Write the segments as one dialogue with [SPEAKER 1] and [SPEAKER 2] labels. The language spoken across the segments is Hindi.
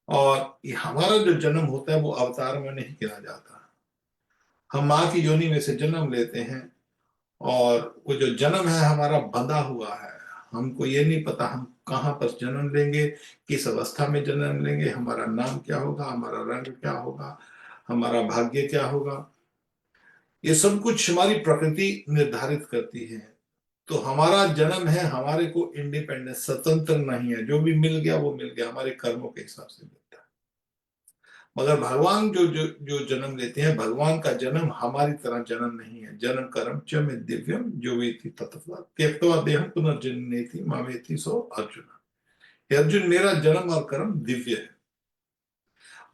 [SPEAKER 1] और ये हमारा जो जन्म होता है वो अवतार में नहीं गिना जाता। हम माँ की योनि में से जन्म लेते हैं, और वो जो जन्म है हमारा बंधा हुआ है। हमको ये नहीं पता हम कहाँ पर जन्म लेंगे, किस अवस्था में जन्म लेंगे, हमारा नाम क्या होगा, हमारा रंग क्या होगा, हमारा भाग्य क्या होगा। ये सब कुछ हमारी प्रकृति निर्धारित करती है। तो हमारा जन्म है, हमारे को इंडिपेंडेंस, स्वतंत्र नहीं है। जो भी मिल गया वो मिल गया, हमारे कर्मों के हिसाब से मिलता है। मगर भगवान जो जो जो जन्म लेते हैं, भगवान का जन्म हमारी तरह जन्म नहीं है। जन्म कर्म च में दिव्यम जो वेति तत्त्वा त्यक्त्वा देहम पुनर्जन्मेति मामेति सो अर्जुन। हे अर्जुन, मेरा जन्म और कर्म दिव्य है।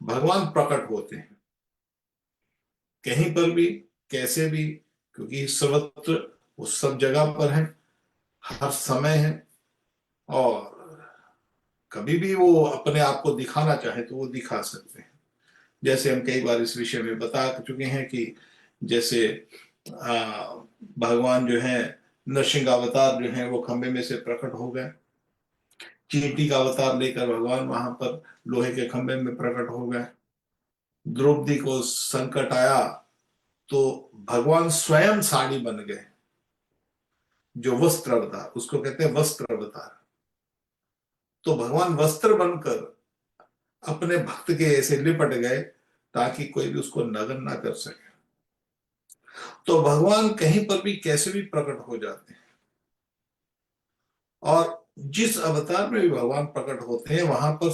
[SPEAKER 1] भगवान प्रकट होते हैं कहीं पर भी, कैसे भी, क्योंकि सर्वत्र वो सब जगह पर है, हर समय है। और कभी भी वो अपने आप को दिखाना चाहे तो वो दिखा सकते हैं। जैसे हम कई बार इस विषय में बता चुके हैं कि जैसे भगवान जो है, नरसिंह अवतार जो है वो खंबे में से प्रकट हो गए। चींटी का अवतार लेकर भगवान वहां पर लोहे के खंबे में प्रकट हो गए। द्रौपदी को संकट आया तो भगवान स्वयं साड़ी बन गए। जो वस्त्र अवतार, उसको कहते हैं वस्त्र अवतार। तो भगवान वस्त्र बनकर अपने भक्त के ऐसे लिपट गए ताकि कोई भी उसको नग्न ना कर सके। तो भगवान कहीं पर भी कैसे भी प्रकट हो जाते हैं। और जिस अवतार में भी भगवान प्रकट होते हैं वहां पर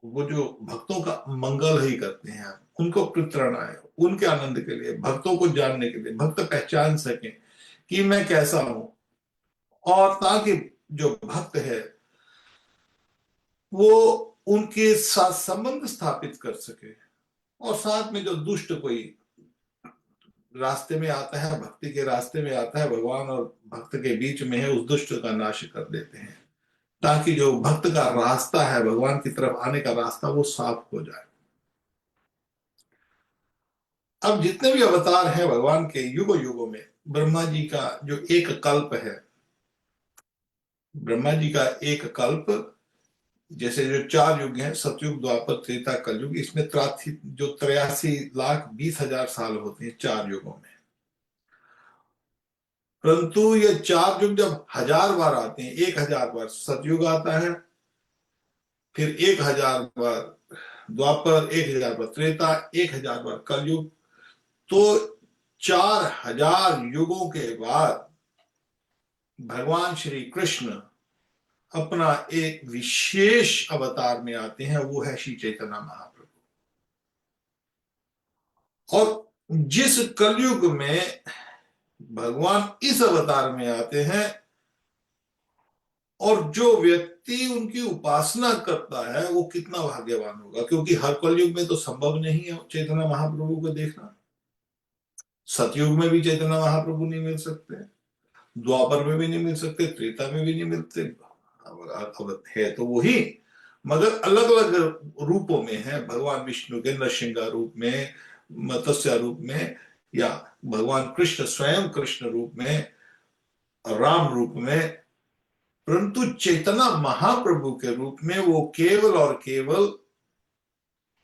[SPEAKER 1] वो जो भक्तों का मंगल ही करते हैं, उनको प्रतरण आए, उनके आनंद के लिए, भक्तों को जानने के लिए, भक्त पहचान सके कि मैं कैसा हूं। और ताकि जो भक्त है वो उनके साथ संबंध स्थापित कर सके। और साथ में जो दुष्ट कोई रास्ते में आता है, भक्ति के रास्ते में आता है, भगवान और भक्त के बीच में है, उस दुष्ट का नाश कर देते हैं, ताकि जो भक्त का रास्ता है, भगवान की तरफ आने का रास्ता, वो साफ हो जाए। अब जितने भी अवतार हैं भगवान के युगों युगों में, ब्रह्मा जी का जो एक कल्प है, ब्रह्मा जी का एक कल्प, जैसे जो चार युग हैं, सतयुग द्वापर त्रेता कलयुग, इसमें जो 83,20,000 साल होते हैं चार युगों में। परंतु ये चार युग जब 1000 बार आते हैं, 1000 बार सतयुग आता है, फिर 1000 बार द्वापर, 1000 बार त्रेता, 1000 बार कलयुग, तो 4000 युगों के बाद भगवान श्री कृष्ण अपना एक विशेष अवतार में आते हैं, वो है श्री चैतन्य महाप्रभु। और जिस कलयुग में भगवान इस अवतार में आते हैं, और जो व्यक्ति उनकी उपासना करता है वो कितना भाग्यवान होगा, क्योंकि हर कलयुग में तो संभव नहीं है चैतन्य महाप्रभु को देखना। सतयुग में भी चैतन्य महाप्रभु नहीं मिल सकते, द्वापर में भी नहीं मिल सकते, त्रेता में भी नहीं मिलते। अब है तो वही, मगर अलग अलग रूपों में है। भगवान विष्णु के नरसिंह रूप में, मत्स्य रूप में, या भगवान कृष्ण स्वयं कृष्ण रूप में, राम रूप में। परंतु चैतन्य महाप्रभु के रूप में वो केवल और केवल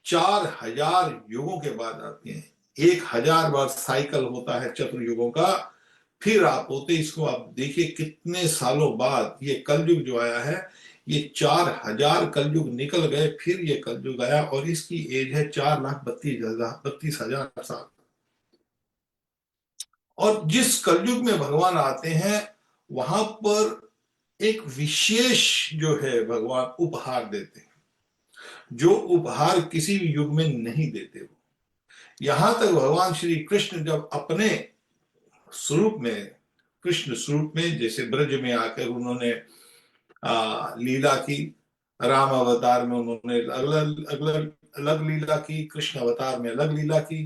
[SPEAKER 1] 4000 युगों के बाद आते हैं। 1000 बार साइकिल होता है चतुर्युगों का, फिर आप होते, इसको आप देखिए कितने सालों बाद ये कलयुग जो आया है। ये 4000 कलयुग निकल गए, फिर ये कलयुग आया, और इसकी एज है 4,32,000 साल। और जिस कलयुग में भगवान आते हैं वहां पर एक विशेष जो है भगवान उपहार देते हैं, जो उपहार किसी भी युग में नहीं देते वो। यहां तक भगवान श्री कृष्ण जब अपने स्वरूप में, कृष्ण स्वरूप में, जैसे ब्रज में आकर उन्होंने लीला की, राम अवतार में उन्होंने अलग अलग अलग लीला की, कृष्ण अवतार में अलग लीला की।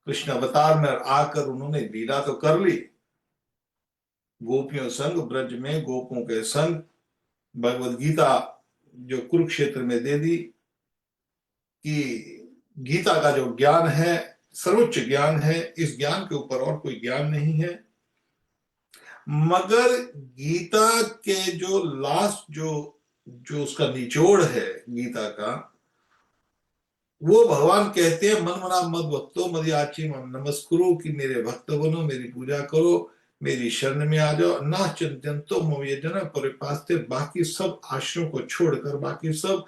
[SPEAKER 1] कृष्ण अवतार में आकर उन्होंने लीला तो कर ली, गोपियों संग ब्रज में गोपों के संग भगवत गीता जो कुरुक्षेत्र में दे दी, कि गीता का जो ज्ञान है सर्वोच्च ज्ञान है, इस ज्ञान के ऊपर और कोई ज्ञान नहीं है। मगर गीता के जो लास्ट जो जो उसका निचोड़ है गीता का, वो भगवान कहते हैं मन मना मद भक्तो मद याची मम नमस्कुरु, कि मेरे भक्त बनो, मेरी पूजा करो, मेरी शरण में आ जाओ। ना चिंतन मम ये जन परिपास्ते, बाकी सब आश्रयों को छोड़कर, बाकी सब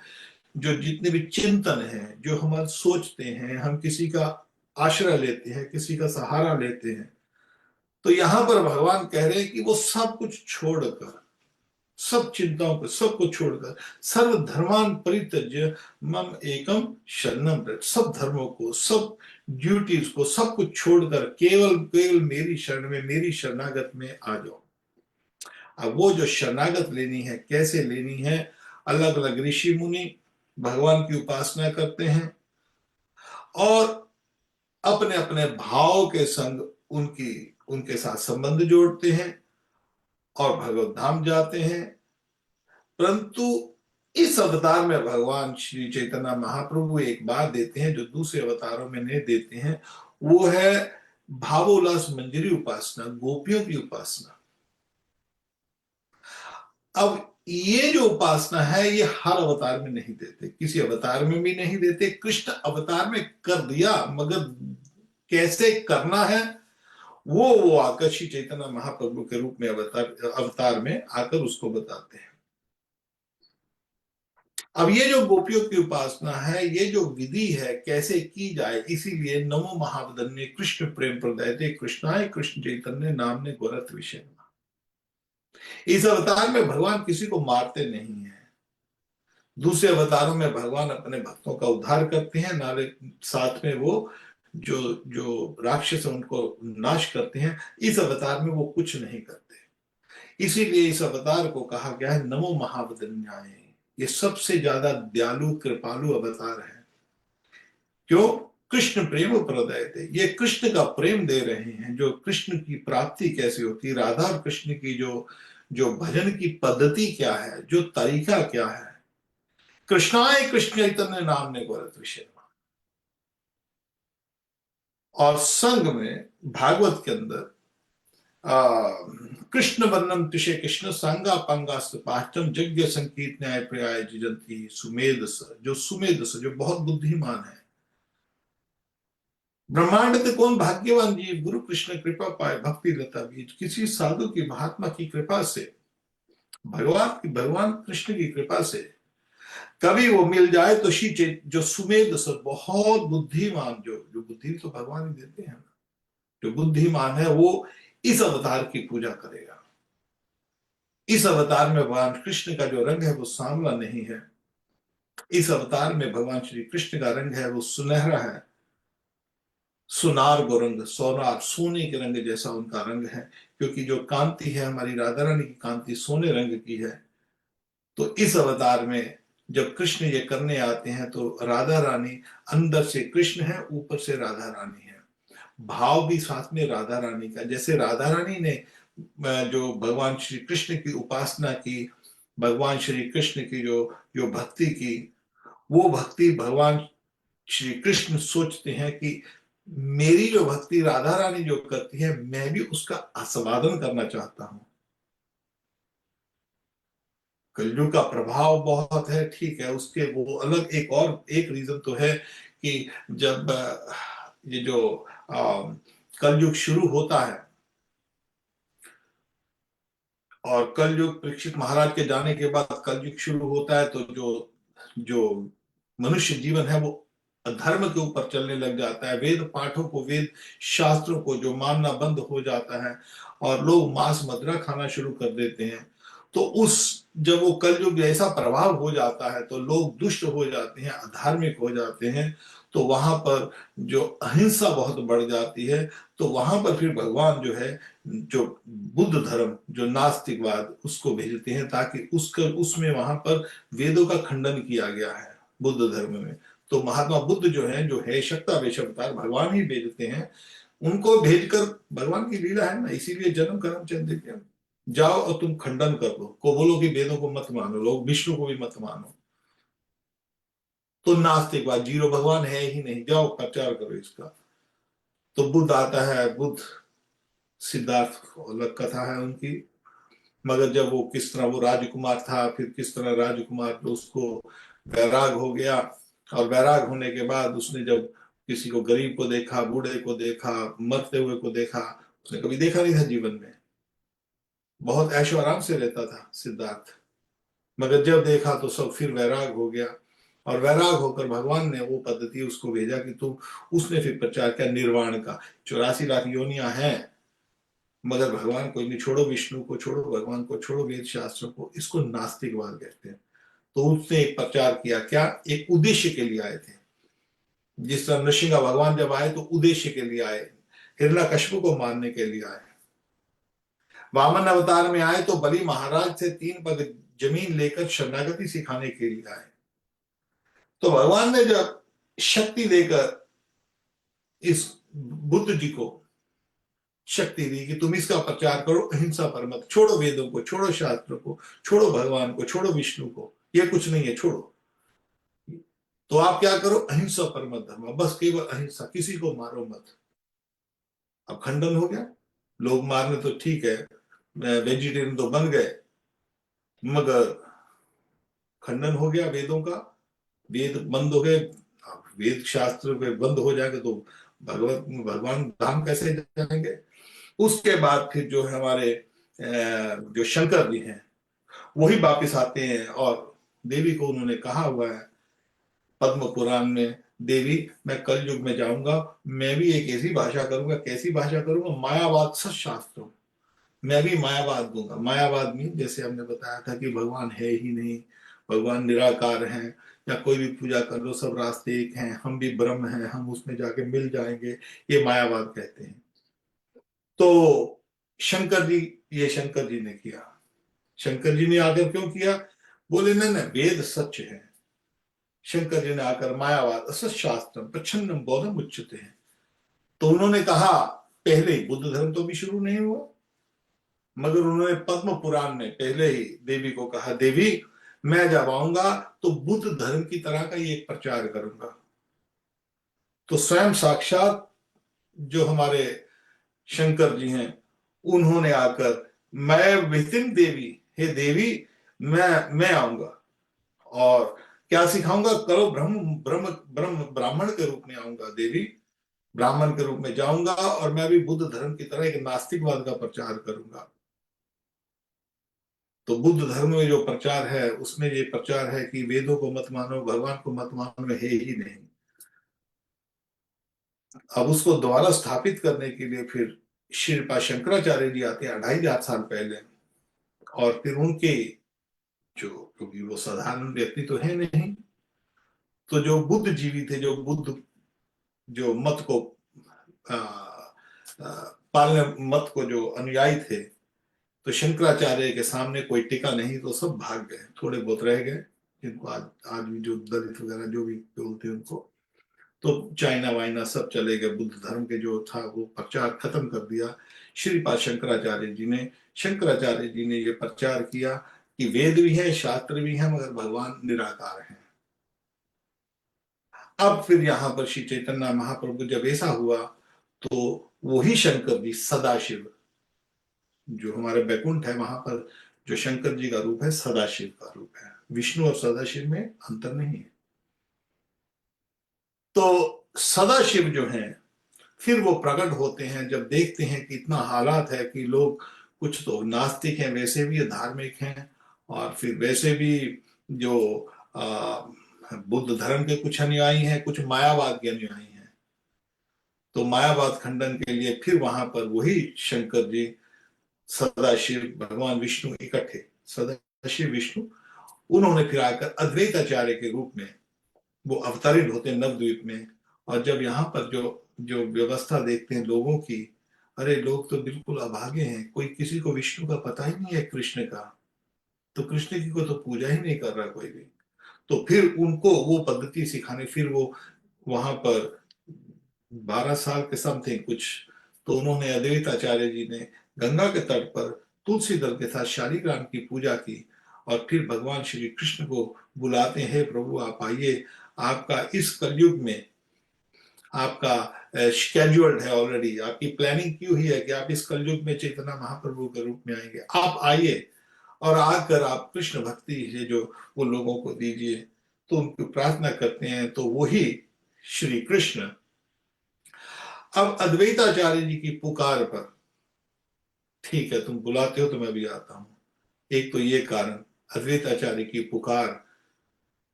[SPEAKER 1] जो जितने भी चिंतन है, जो हम सोचते हैं, हम किसी का आश्रय लेते हैं, किसी का सहारा लेते हैं, तो यहां पर भगवान कह रहे हैं कि वो सब कुछ छोड़कर, सब चिंताओं को, सबको छोड़कर, सर्व धर्मान परित्यज्य मम एकम शरणम व्रज, सब धर्मों को, सब ड्यूटीज को, सब कुछ छोड़कर केवल केवल मेरी शरण में, मेरी शरणागत में आ जाओ। अब वो जो शरणागत लेनी है, कैसे लेनी है, अलग अलग ऋषि मुनि भगवान की उपासना करते हैं और अपने अपने भाव के संग उनकी उनके साथ संबंध जोड़ते हैं और भगवत धाम जाते हैं। परंतु इस अवतार में भगवान श्री चैतन्य महाप्रभु एक बात देते हैं जो दूसरे अवतारों में नहीं देते हैं, वो है भावोल्लास मंजरी उपासना, गोपियों की उपासना। अब ये जो उपासना है, ये हर अवतार में नहीं देते, किसी अवतार में भी नहीं देते। कृष्ण अवतार में कर दिया, मगर कैसे करना है वो आकर श्री चैतन्य महाप्रभु के रूप में अवतार में आकर उसको बताते हैं। अब ये जो गोपियों की उपासना है, ये जो विधि है कैसे की जाए, इसीलिए नमो महावदन्य कृष्ण प्रेम प्रदायते कृष्णाय कृष्ण चैतन्य नामने गोरख विषय। इस अवतार में भगवान किसी को मारते नहीं है। दूसरे अवतारों में भगवान अपने भक्तों का उद्धार करते हैं, नाले साथ में वो जो जो राक्षस उनको नाश करते हैं। इस अवतार में वो कुछ नहीं करते, इसीलिए इस अवतार को कहा गया है नमो महावदन्याय। ये सबसे ज्यादा दयालु कृपालु अवतार है। क्यों? कृष्ण प्रेम प्रदय थे, ये कृष्ण का प्रेम दे रहे हैं। जो कृष्ण की प्राप्ति कैसे होती, राधा और कृष्ण की जो जो भजन की पद्धति क्या है, जो तरीका क्या है। कृष्णाय कृष्ण चैतन्य नाम ने गोरख विषय। और संग में भागवत के अंदर कृष्ण वर्णम तिशे कृष्ण संगा पंगास्त पाठम यज्ञ संकीर्त न्याय प्रयाय जिजंती सुमेधस, जो सुमेधस, जो बहुत बुद्धिमान है। ब्रह्मांड के कौन भाग्यवान जीव गुरु कृष्ण कृपा पाए भक्ति लता बीज, किसी साधु की महात्मा की कृपा से, भगवान कृष्ण की कृपा से कभी वो मिल जाए तो जो सुमेध सर, बहुत बुद्धिमान, जो जो बुद्धि तो भगवान ही देते हैं, जो बुद्धिमान है वो इस अवतार की पूजा करेगा। इस अवतार में भगवान कृष्ण का जो रंग है वो सांवला नहीं है। इस अवतार में भगवान श्री कृष्ण का रंग है वो सुनहरा है, सुनार गो रंग, सोनार, सोने के रंग जैसा उनका रंग है। क्योंकि जो कांति है हमारी राधा रानी की कांति सोने रंग की है। तो इस अवतार में जब कृष्ण ये करने आते हैं तो राधा रानी, अंदर से कृष्ण है, ऊपर से राधा रानी है। भाव भी साथ में राधा रानी का, जैसे राधा रानी ने जो भगवान श्री कृष्ण की उपासना की, भगवान श्री कृष्ण की जो जो भक्ति की, वो भक्ति भगवान श्री कृष्ण सोचते हैं कि मेरी जो भक्ति राधा रानी जो करती है, मैं भी उसका आस्वादन करना चाहता हूं। कलयुग का प्रभाव बहुत है, ठीक है, उसके वो अलग एक और एक रीजन तो है कि जब ये जो कलयुग शुरू होता है और कलयुग परीक्षित महाराज के जाने के बाद कलयुग शुरू होता है, तो जो जो मनुष्य जीवन है वो अधर्म के ऊपर चलने लग जाता है। वेद पाठों को, वेद शास्त्रों को जो मानना बंद हो जाता है और लोग मांस मदिरा खाना शुरू कर देते हैं। तो उस जब वो कलयुग ऐसा प्रभाव हो जाता है तो लोग दुष्ट हो जाते हैं, अधार्मिक हो जाते हैं। तो वहां पर जो अहिंसा बहुत बढ़ जाती है। तो वहां पर फिर भगवान जो है, जो बुद्ध धर्म, जो नास्तिकवाद, उसको भेजते हैं ताकि उसका उसमें वहां पर वेदों का खंडन किया गया है बुद्ध धर्म में। तो महात्मा बुद्ध जो है शक्तावेश अवतार भगवान ही भेजते हैं। उनको भेजकर, भगवान की लीला है ना, इसीलिए जन्म कर्म चंद्र के, जाओ और तुम खंडन कर दो, को बोलो कि वेदों को मत मानो, लोग विष्णु को भी मत मानो। तो नास्तिकवाद, जीरो भगवान है ही नहीं, जाओ प्रचार करो इसका। तो बुद्ध आता है, बुद्ध सिद्धार्थ, अलग कथा है उनकी। मगर जब वो किस तरह वो राजकुमार था, फिर किस तरह राजकुमार जो उसको वैराग हो गया, और वैराग होने के बाद उसने जब किसी को, गरीब को देखा, बूढ़े को देखा, मरते हुए को देखा, उसने कभी देखा नहीं था जीवन में। बहुत ऐशो आराम से रहता था सिद्धार्थ, मगर जब देखा तो सब फिर वैराग हो गया। और वैराग होकर भगवान ने वो पद्धति उसको भेजा कि तू, उसने फिर प्रचार किया निर्वाण का। 84 लाख योनियां हैं, मगर भगवान को नहीं, छोड़ो विष्णु को, छोड़ो भगवान को, छोड़ो वेद शास्त्र को, इसको नास्तिकवाद कहते हैं। तो उसने एक प्रचार किया, क्या, एक उद्देश्य के लिए आए थे। जिस तरह नृसिंह भगवान जब आए तो उद्देश्य के लिए आए, हिरण्यकश्यप को मारने के लिए आए। वामन अवतार में आए तो बलि महाराज से 3 पग जमीन लेकर शरणागति सिखाने के लिए आए। तो भगवान ने जब शक्ति देकर इस बुद्ध जी को शक्ति दी कि तुम इसका प्रचार करो, अहिंसा पर मत, छोड़ो वेदों को, छोड़ो शास्त्र को, छोड़ो भगवान को, छोड़ो विष्णु को, ये कुछ नहीं है, छोड़ो। तो आप क्या करो, अहिंसा पर मत धर्म, बस केवल अहिंसा, किसी को मारो मत। अब खंडन हो गया, लोग मारने तो ठीक है, वेजिटेरियन तो बन गए, मगर खंडन हो गया वेदों का, वेद बंद हो गए। वेद शास्त्र बंद हो जाएंगे तो भगवत भगवान धाम कैसे जाएंगे। उसके बाद फिर जो है हमारे जो शंकर जी हैं वही वापिस आते हैं, और देवी को उन्होंने कहा हुआ है पद्म पुराण में, देवी मैं कल युग में जाऊंगा, मैं भी एक ऐसी भाषा करूंगा, कैसी भाषा करूंगा, मायावाद सशास्त्र, मैं भी मायावाद दूंगा। मायावाद में जैसे हमने बताया था कि भगवान है ही नहीं, भगवान निराकार हैं, या कोई भी पूजा कर लो सब रास्ते एक हैं, हम भी ब्रह्म हैं, हम उसमें जाके मिल जाएंगे, ये मायावाद कहते हैं। तो शंकर जी, ये शंकर जी ने किया। शंकर जी ने आकर क्यों किया, बोले नहीं नहीं वेद सच है। शंकर जी ने आकर मायावाद असत शास्त्र प्रच्छन्नम बौद्धम उच्चते हैं। तो उन्होंने कहा, पहले बुद्ध धर्म तो भी शुरू नहीं हुआ, मगर उन्होंने पद्म पुराण में पहले ही देवी को कहा, देवी मैं जब आऊंगा तो बुद्ध धर्म की तरह का ही एक प्रचार करूंगा। तो स्वयं साक्षात जो हमारे शंकर जी हैं उन्होंने आकर, मैं वितिन देवी, हे देवी मैं आऊंगा और क्या सिखाऊंगा, करो ब्रह्म ब्रह्म ब्रह्म ब्राह्मण के रूप में आऊंगा देवी, ब्राह्मण के रूप में जाऊंगा और मैं भी बुद्ध धर्म की तरह एक नास्तिकवाद का प्रचार करूंगा। तो बुद्ध धर्म में जो प्रचार है उसमें ये प्रचार है कि वेदों को मत मानो, भगवान को मत मानो, है ही नहीं। अब उसको दोबारा स्थापित करने के लिए फिर श्रीपा शंकराचार्य जी आते हैं 2500 साल पहले, और फिर उनके जो, क्योंकि वो साधारण व्यक्ति तो है नहीं, तो जो बुद्ध जीवी थे, जो बुद्ध जो मत को आ, आ, पालने, मत को जो अनुयायी थे, तो शंकराचार्य के सामने कोई टिका नहीं, तो सब भाग गए, थोड़े बहुत रह गए, जिनको आज भी जो दलित वगैरह जो भी बोलते हैं उनको, तो चाइना वाइना सब चले गए, बुद्ध धर्म के जो था वो प्रचार खत्म कर दिया। श्रीपाद शंकराचार्य जी ने, शंकराचार्य जी ने ये प्रचार किया कि वेद भी है, शास्त्र भी है, मगर भगवान निराकार है। अब फिर यहाँ पर श्री चैतन्य महाप्रभु जब ऐसा हुआ तो वही शंकर जी सदाशिव, जो हमारे बैकुंठ है वहां पर जो शंकर जी का रूप है सदाशिव का रूप है, विष्णु और सदाशिव में अंतर नहीं है। तो सदाशिव जो है फिर वो प्रकट होते हैं जब देखते हैं कि इतना हालात है कि लोग कुछ तो नास्तिक हैं, वैसे भी धार्मिक हैं, और फिर वैसे भी जो बुद्ध धर्म के कुछ अनुयायी हैं, कुछ मायावाद के अनुयायी हैं। तो मायावाद खंडन के लिए फिर वहां पर वही शंकर जी, सदाशिव, भगवान विष्णु इकट्ठे, सदाशिव विष्णु, उन्होंने फिर आकर अद्वैताचार्य के रूप में वो अवतरित होते हैं नवद्वीप में। और जब यहाँ पर जो जो व्यवस्था देखते हैं लोगों की, अरे लोग तो बिल्कुल अभागे हैं, कोई किसी को विष्णु का पता ही नहीं है, कृष्ण का, तो कृष्ण की को तो पूजा ही नहीं कर रहा कोई भी। तो फिर उनको वो पद्धति सिखाने, फिर वो वहां पर 12 साल के समथिंग कुछ, तो उन्होंने अद्वैताचार्य जी ने गंगा के तट पर तुलसी दल के साथ शालिग्राम की पूजा की, और फिर भगवान श्री कृष्ण को बुलाते हैं, प्रभु आप आइए, आपका इस कलयुग में आपका शेड्यूल्ड है ऑलरेडी, आपकी प्लानिंग की हुई है कि आप इस कलयुग में चैतन्य महाप्रभु के रूप में आएंगे, आप आइए और आकर आप कृष्ण भक्ति से जो वो लोगों को दीजिए। तो उनकी प्रार्थना करते हैं, तो वही श्री कृष्ण अब अद्वैताचार्य जी की पुकार पर, ठीक है तुम बुलाते हो तो मैं भी आता हूं, एक तो ये कारण, अद्वैताचार्य की पुकार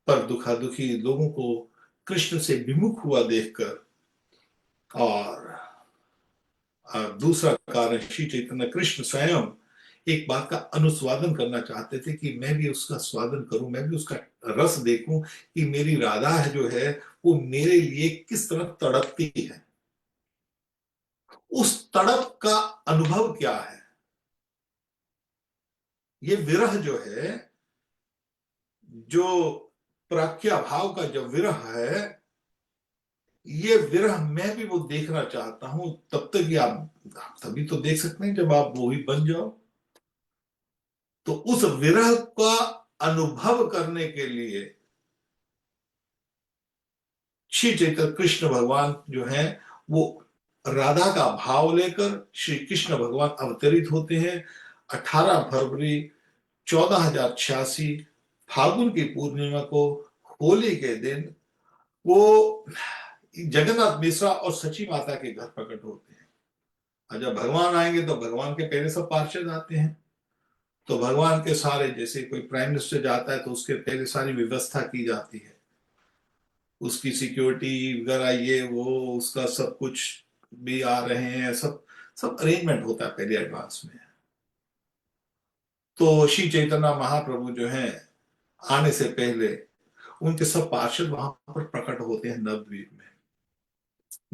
[SPEAKER 1] पर दुखा दुखी लोगों को कृष्ण से विमुख हुआ देखकर, और दूसरा कारण श्री चैतन्य कृष्ण स्वयं एक बात का अनुस्वादन करना चाहते थे कि मैं भी उसका स्वादन करूं, मैं भी उसका रस देखूं कि मेरी राधा है जो है वो मेरे लिए किस तरह तड़पती है, उस तड़प का अनुभव क्या है। ये विरह जो है, जो प्राख्या भाव का जो विरह है, ये विरह मैं भी वो देखना चाहता हूं। तब तक ही आप तभी तो देख सकते हैं जब आप वो ही बन जाओ। तो उस विरह का अनुभव करने के लिए श्री चैतन्य कृष्ण भगवान जो है वो राधा का भाव लेकर श्री कृष्ण भगवान अवतरित होते हैं। 18 फरवरी 1486 फागुन की पूर्णिमा को, होली के दिन, वो जगन्नाथ मिश्रा और सची माता के घर प्रकट होते हैं। और जब भगवान आएंगे तो भगवान के पहले सब पार्षद आते हैं, तो भगवान के सारे, जैसे कोई प्राइम मिनिस्टर जाता है तो उसके पहले सारी व्यवस्था की जाती है, उसकी सिक्योरिटी वगैरह ये वो, उसका सब कुछ भी आ रहे हैं, सब सब अरेंजमेंट होता है पहले एडवांस में। तो श्री चैतन्य महाप्रभु जो है आने से पहले उनके सब पार्षद वहां पर प्रकट होते हैं नवद्वीप में,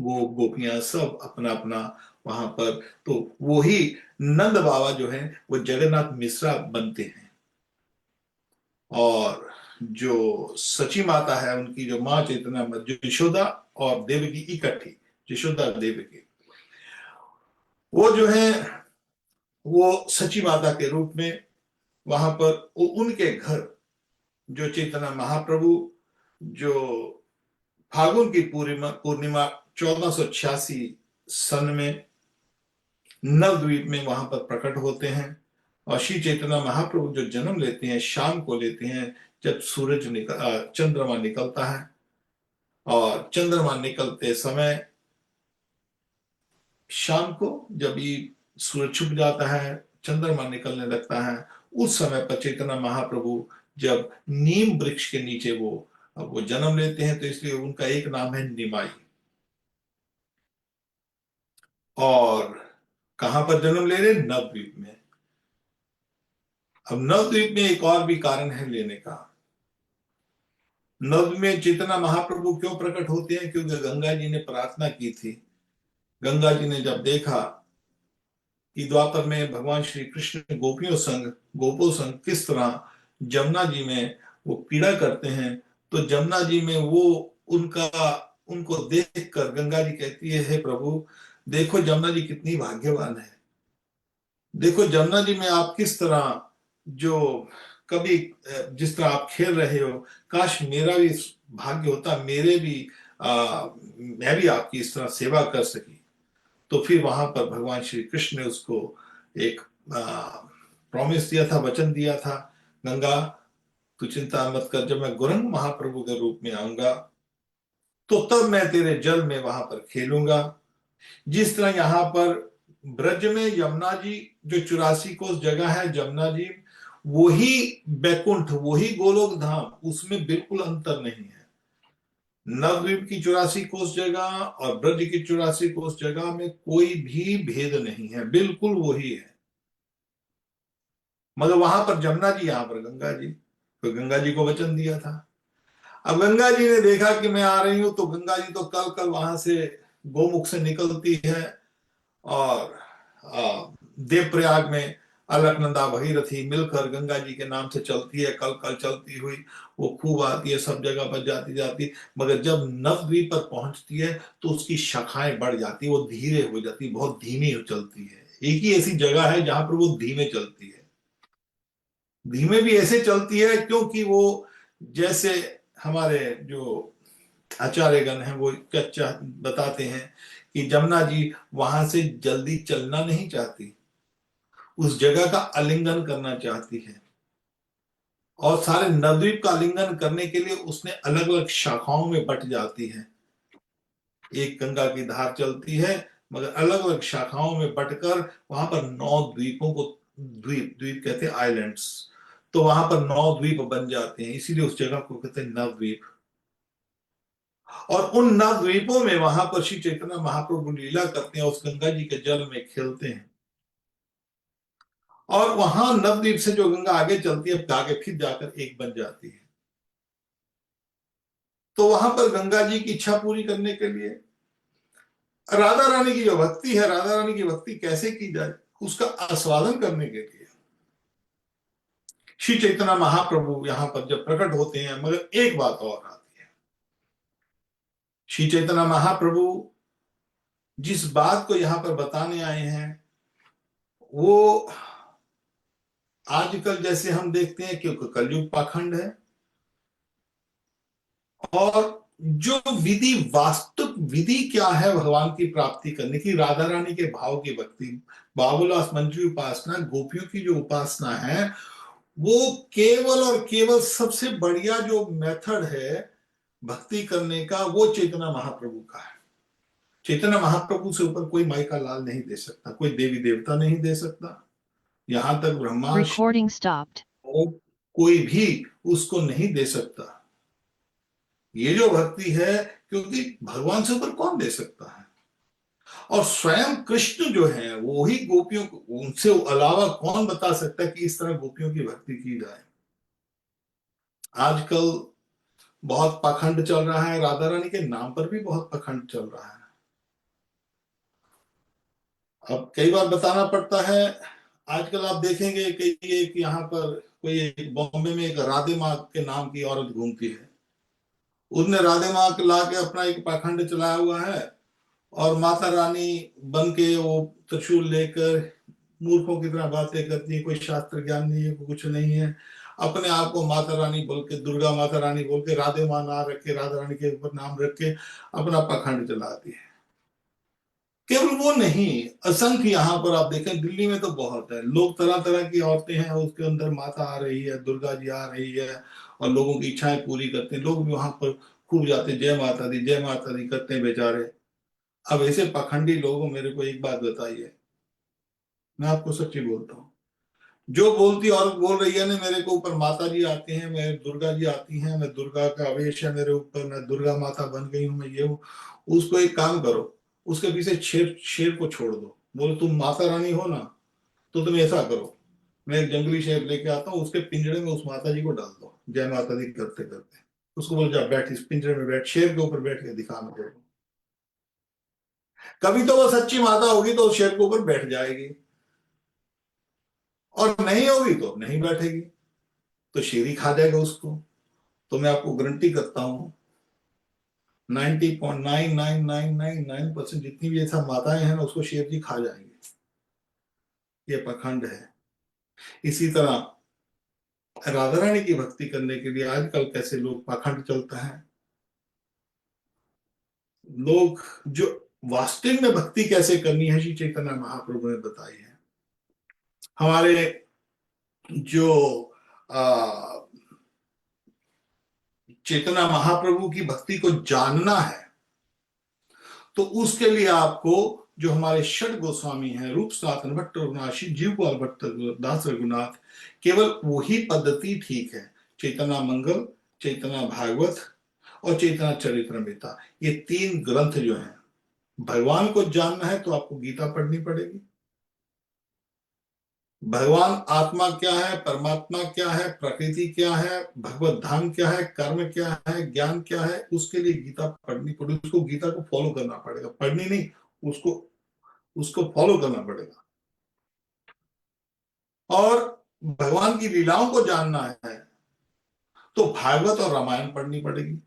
[SPEAKER 1] वो गोपियां सब अपना अपना वहां पर। तो वो ही नंद बाबा जो है वो जगन्नाथ मिश्रा बनते हैं, और जो सची माता है उनकी जो माँ चैतन्य, जो यशोदा और देवकी इकट्ठी, यशोदा देवकी, वो जो है वो सची माता के रूप में वहां पर उनके घर, जो चैतन्य महाप्रभु जो फागुन की पूर्णिमा पूर्णिमा 1486 सन में नवद्वीप में वहां पर प्रकट होते हैं। और श्री चैतन्य महाप्रभु जो जन्म लेते हैं शाम को लेते हैं, जब सूरज चंद्रमा निकलता है, और चंद्रमा निकलते समय शाम को जब ये सूरज छुप जाता है, चंद्रमा निकलने लगता है, उस समय पर चैतन्य महाप्रभु जब नीम वृक्ष के नीचे वो जन्म लेते हैं, तो इसलिए उनका एक नाम है निमाई। और कहां पर जन्म ले रहे? नवद्वीप में। अब नवद्वीप में एक और भी कारण है लेने का। नवद्वीप में चैतन्य महाप्रभु क्यों प्रकट होते हैं? क्योंकि गंगा जी ने प्रार्थना की थी। गंगा जी ने जब देखा कि द्वापर में भगवान श्री कृष्ण गोपों संग किस तरह जमुना जी में वो पीड़ा करते हैं, तो जमुना जी में वो उनका उनको देख कर गंगा जी कहती है, हे प्रभु देखो जमुना जी कितनी भाग्यवान है, देखो जमुना जी में आप किस तरह, जो कभी जिस तरह आप खेल रहे हो, काश मेरा भी भाग्य होता, मेरे भी मैं भी आपकी इस तरह सेवा कर सकी। तो फिर वहां पर भगवान श्री कृष्ण ने उसको एक प्रॉमिस दिया था, वचन दिया था, गंगा तू चिंता मत कर, जब मैं गौरंग महाप्रभु के रूप में आऊंगा तो तब मैं तेरे जल में वहां पर खेलूंगा। जिस तरह यहाँ पर ब्रज में यमुना जी, जो 84 कोस जगह है जमुना जी, वही बैकुंठ, वही गोलोक धाम, उसमें बिल्कुल अंतर नहीं है। नवद्वीप की 84 कोस जगह और ब्रज की 84 कोस जगह में कोई भी भेद नहीं है, बिल्कुल वही है। मगर वहां पर जमुना जी, यहां पर गंगा जी, तो गंगा जी को वचन दिया था। अब गंगा जी ने देखा कि मैं आ रही हूं, तो गंगा जी तो कल कल वहां से गोमुख से निकलती है, और देवप्रयाग में अलकनंदा भगीरथी मिलकर गंगा जी के नाम से चलती है, कल कल चलती हुई वो खूब आती है, सब जगह पर जाती जाती। मगर जब नवद्वीप पर पहुंचती है तो उसकी शाखाएं बढ़ जाती है, वो धीरे हो जाती है, बहुत धीमी हो चलती है। एक ही ऐसी जगह है जहां पर वो धीमे चलती है। धीमे भी ऐसे चलती है क्योंकि वो, जैसे हमारे जो आचार्यगण हैं वो क्या बताते हैं कि जमुना जी वहां से जल्दी चलना नहीं चाहती, उस जगह का आलिंगन करना चाहती है। और सारे नवद्वीप का आलिंगन करने के लिए उसने अलग अलग शाखाओं में बट जाती है। एक गंगा की धार चलती है, मगर अलग अलग शाखाओं में बटकर वहां पर 9 द्वीपों को, द्वीप द्वीप कहते हैं आइलैंड्स, तो वहां पर 9 द्वीप बन जाते हैं, इसीलिए उस जगह को कहते हैं नवद्वीप। और उन नवद्वीपों में वहां पर श्री चैतन्य महाप्रभु लीला करते हैं, उस गंगा जी के जल में खेलते हैं। और वहां नवद्वीप से जो गंगा आगे चलती है, आगे फिर जाकर एक बन जाती है। तो वहां पर गंगा जी की इच्छा पूरी करने के लिए राधा रानी की जो भक्ति है, राधा रानी की भक्ति कैसे की जाए, उसका आस्वादन करने के लिए श्री चैतन्य महाप्रभु यहां पर जब प्रकट होते हैं। मगर एक बात और आती है, श्री चैतन्य महाप्रभु जिस बात को यहां पर बताने आए हैं, वो आजकल जैसे हम देखते हैं कि कलयुग पाखंड है, और जो विधि, वास्तविक विधि क्या है भगवान की प्राप्ति करने की, राधा रानी के भाव की भक्ति, बाबुलास मंजरी उपासना, गोपियों की जो उपासना है, वो केवल और केवल सबसे बढ़िया जो मेथड है भक्ति करने का, वो चैतन्य महाप्रभु का है। चैतन्य महाप्रभु से ऊपर कोई माई का लाल नहीं दे सकता, कोई देवी देवता नहीं दे सकता, यहां तक ब्रह्मा कोई भी उसको नहीं दे सकता। ये जो भक्ति है, क्योंकि भगवान से ऊपर कौन दे सकता है, और स्वयं कृष्ण जो है वो ही गोपियों को, उनसे अलावा कौन बता सकता है कि इस तरह गोपियों की भक्ति की जाए। आजकल बहुत पाखंड चल रहा है, राधा रानी के नाम पर भी बहुत पाखंड चल रहा है। अब कई बार बताना पड़ता है, आजकल आप देखेंगे कि एक यहाँ पर कोई एक बॉम्बे में एक राधे माँ के नाम की औरत घूमती है, उसने राधे माँ ला के अपना एक पाखंड चलाया हुआ है, और माता रानी बन के वो त्रिशूल लेकर मूर्खों की तरह बातें करती है, कोई शास्त्र ज्ञान नहीं है, कुछ नहीं है, अपने आप को माता रानी बोल के, दुर्गा माता रानी बोल के, राधे माँ ना रख के, राधा रानी के ऊपर नाम रख के अपना पाखंड चलाती है। केवल वो नहीं, असंख्य यहाँ पर आप देखें, दिल्ली में तो बहुत है, लोग तरह तरह की औरतें हैं, उसके अंदर माता आ रही है, दुर्गा जी आ रही है, और लोगों की इच्छाएं पूरी करते हैं, लोग भी वहां पर खूब जाते, जय माता दी करते हैं बेचारे। अब ऐसे पाखंडी लोगों, मेरे को एक बात बताइए, मैं आपको सच्ची बोलता हूँ, जो बोलती औरत बोल रही है ना, मेरे को ऊपर माता जी आती हैं, मैं दुर्गा जी आती हैं, मैं दुर्गा का आवेश है मेरे ऊपर, मैं दुर्गा माता बन गई हूँ, मैं ये हूँ, उसको एक काम करो, उसके पीछे शेर, शेर को छोड़ दो, बोलो तुम माता रानी हो ना, तो तुम ऐसा करो, मैं एक जंगली शेर लेके आता हूँ, उसके पिंजरे में उस माता जी को डाल दो, जय माता दी करते करते, उसको बोलो जा बैठ, इस पिंजरे में बैठ, शेर के ऊपर बैठ के दिखा मेरे को। कभी तो वो सच्ची माता होगी तो शेर के ऊपर बैठ जाएगी, और नहीं होगी तो नहीं बैठेगी, तो शेर ही खा जाएगा उसको। तो मैं आपको गारंटी करता हूं, 90.99999% जितनी भी ऐसा माताएं हैं ना, उसको शेर जी खा जाएंगे। ये पखंड है। इसी तरह राधा रानी की भक्ति करने के लिए आजकल कैसे लोग पाखंड चलता है, लोग जो वास्तविक में भक्ति कैसे करनी है, श्री चैतन्य महाप्रभु ने बताई है। हमारे जो चेतना महाप्रभु की भक्ति को जानना है, तो उसके लिए आपको जो हमारे षट गोस्वामी हैं, रूप सनातन भट्ट रघुनाथ, जीव गोपाल भट्ट दास रघुनाथ, केवल वही पद्धति ठीक है। चैतन्य मंगल, चैतन्य भागवत और चैतन्य चरितमृता, ये 3 ग्रंथ जो हैं, भगवान को जानना है तो आपको गीता पढ़नी पड़ेगी। भगवान आत्मा क्या है, परमात्मा क्या है, प्रकृति क्या है, भगवत धाम क्या है, कर्म क्या है, ज्ञान क्या है, उसके लिए गीता पढ़नी पड़ेगी, उसको गीता को फॉलो करना पड़ेगा, पढ़नी नहीं, उसको उसको फॉलो करना पड़ेगा। और भगवान की लीलाओं को जानना है तो भागवत और रामायण पढ़नी पड़ेगी,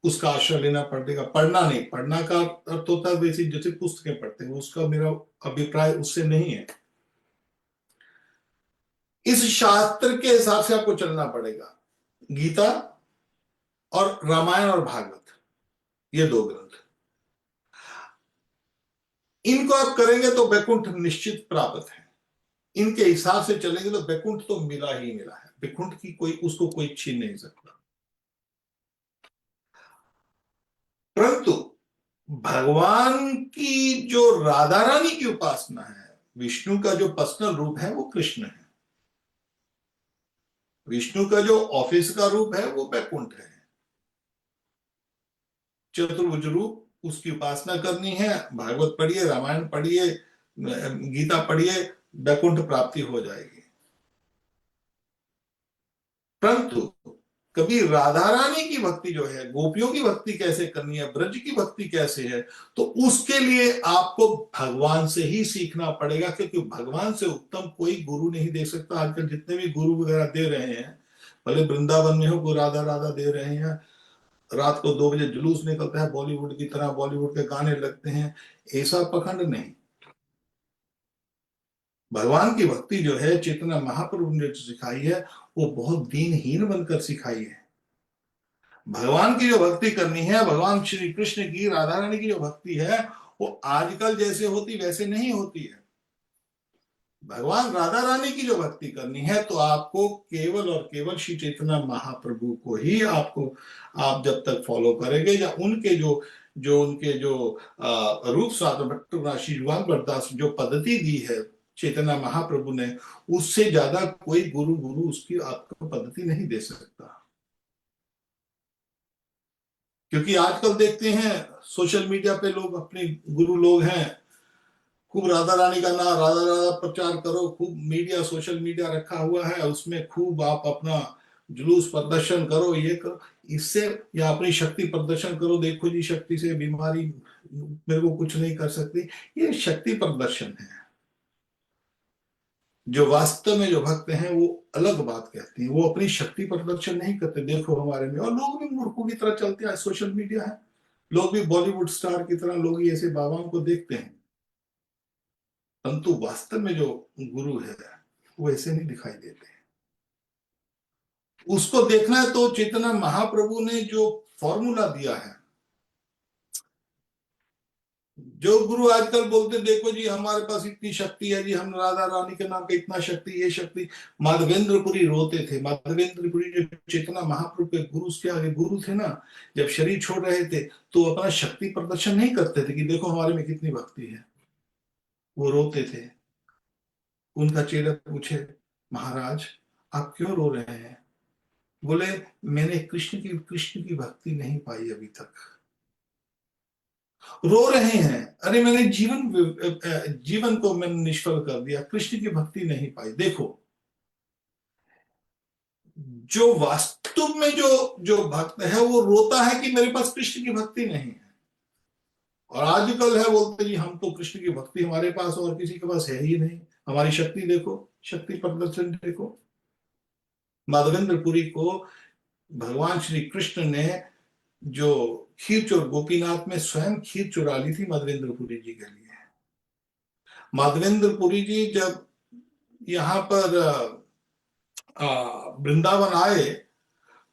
[SPEAKER 1] उसका आश्रय लेना पड़ेगा। पढ़ना नहीं, पढ़ना का अर्थ होता है वैसे जैसे पुस्तकें पढ़ते हैं, उसका मेरा अभिप्राय उससे नहीं है। इस शास्त्र के हिसाब से आपको चलना पड़ेगा। गीता और रामायण और भागवत, ये 2 ग्रंथ, इनको आप करेंगे तो वैकुंठ निश्चित प्राप्त है। इनके हिसाब से चलेंगे तो वैकुंठ तो मिला ही मिला है। वैकुंठ की कोई उसको कोई छीन नहीं सकता। परंतु भगवान की जो राधा रानी की उपासना है, विष्णु का जो पर्सनल रूप है वो कृष्ण है, विष्णु का जो ऑफिस का रूप है वो वैकुंठ है। चतुर्भुज रूप उसकी उपासना करनी है, भागवत पढ़िए, रामायण पढ़िए, गीता पढ़िए, वैकुंठ प्राप्ति हो जाएगी। परंतु कभी राधा रानी की भक्ति जो है, गोपियों की भक्ति कैसे करनी है, ब्रज की भक्ति कैसे है, तो उसके लिए आपको भगवान से ही सीखना पड़ेगा, क्योंकि भगवान से उत्तम कोई गुरु नहीं दे सकता। आजकल जितने भी गुरु वगैरह दे रहे हैं, भले वृंदावन में हो को राधा राधा दे रहे हैं, रात को 2 बजे जुलूस निकलता है बॉलीवुड की तरह, बॉलीवुड के गाने लगते हैं, ऐसा पखंड नहीं। भगवान की भक्ति जो है चैतन्य महाप्रभु ने जो सिखाई है वो बहुत दीनहीन बनकर सिखाई है। भगवान की जो भक्ति करनी है, भगवान श्री कृष्ण की, राधा रानी की जो भक्ति है वो आजकल जैसे होती वैसे नहीं होती है। भगवान राधा रानी की जो भक्ति करनी है तो आपको केवल और केवल श्री चैतन्य महाप्रभु को ही आपको, आप जब तक फॉलो करेंगे या उनके जो जो उनके जो रूप साधन भट्ट श्री युगल बरदास जो पद्धति दी है चैतन्य महाप्रभु ने, उससे ज्यादा कोई गुरु गुरु उसकी आपको पद्धति नहीं दे सकता। क्योंकि आजकल देखते हैं सोशल मीडिया पे लोग, अपने गुरु लोग हैं, खूब राधा रानी का नाम, राधा राधा प्रचार करो, खूब मीडिया, सोशल मीडिया रखा हुआ है, उसमें खूब आप अपना जुलूस प्रदर्शन करो, ये करो, इससे, या अपनी शक्ति प्रदर्शन करो, देखो जी शक्ति से बीमारी मेरे को कुछ नहीं कर सकती, ये शक्ति प्रदर्शन है। जो वास्तव में जो भक्त हैं वो अलग बात कहते हैं, वो अपनी शक्ति प्रदर्शन नहीं करते। देखो हमारे में, और लोग भी मूर्खों की तरह चलते हैं, सोशल मीडिया है, लोग भी बॉलीवुड स्टार की तरह लोग ही ऐसे बाबाओं को देखते हैं, परंतु वास्तव में जो गुरु है वो ऐसे नहीं दिखाई देते। उसको देखना है तो चैतन्य महाप्रभु ने जो फॉर्मूला दिया है, जो गुरु आजकल बोलते देखो जी हमारे पास इतनी शक्ति है जी, हम राधा रानी के नाम पे इतना शक्ति, ये शक्ति। माधवेंद्रपुरी रोते थे, माधवेंद्रपुरी जो चैतन्य महाप्रभु के गुरु, उसके आगे गुरु थे ना, जब शरीर छोड़ रहे थे तो अपना शक्ति प्रदर्शन नहीं करते थे कि देखो हमारे में कितनी भक्ति है, वो रोते थे। उनका चेला पूछे, महाराज आप क्यों रो रहे हैं? बोले मैंने कृष्ण की भक्ति नहीं पाई अभी तक। रो रहे हैं, अरे मैंने जीवन को मैंने निष्फल कर दिया, कृष्ण की भक्ति नहीं पाई। देखो जो वास्तव में जो जो भक्त है वो रोता है कि मेरे पास कृष्ण की भक्ति नहीं है। और आजकल है बोलते जी हम तो कृष्ण की भक्ति हमारे पास और किसी के पास है ही नहीं, हमारी शक्ति देखो, शक्ति प्रदर्शन देखो। माधवेंद्रपुरी को भगवान श्री कृष्ण ने जो खीर चोर, गोपीनाथ में स्वयं खीर चुरा ली थी माधवेंद्रपुरी जी के लिए। माधवेंद्रपुरी जी जब यहाँ पर वृंदावन आए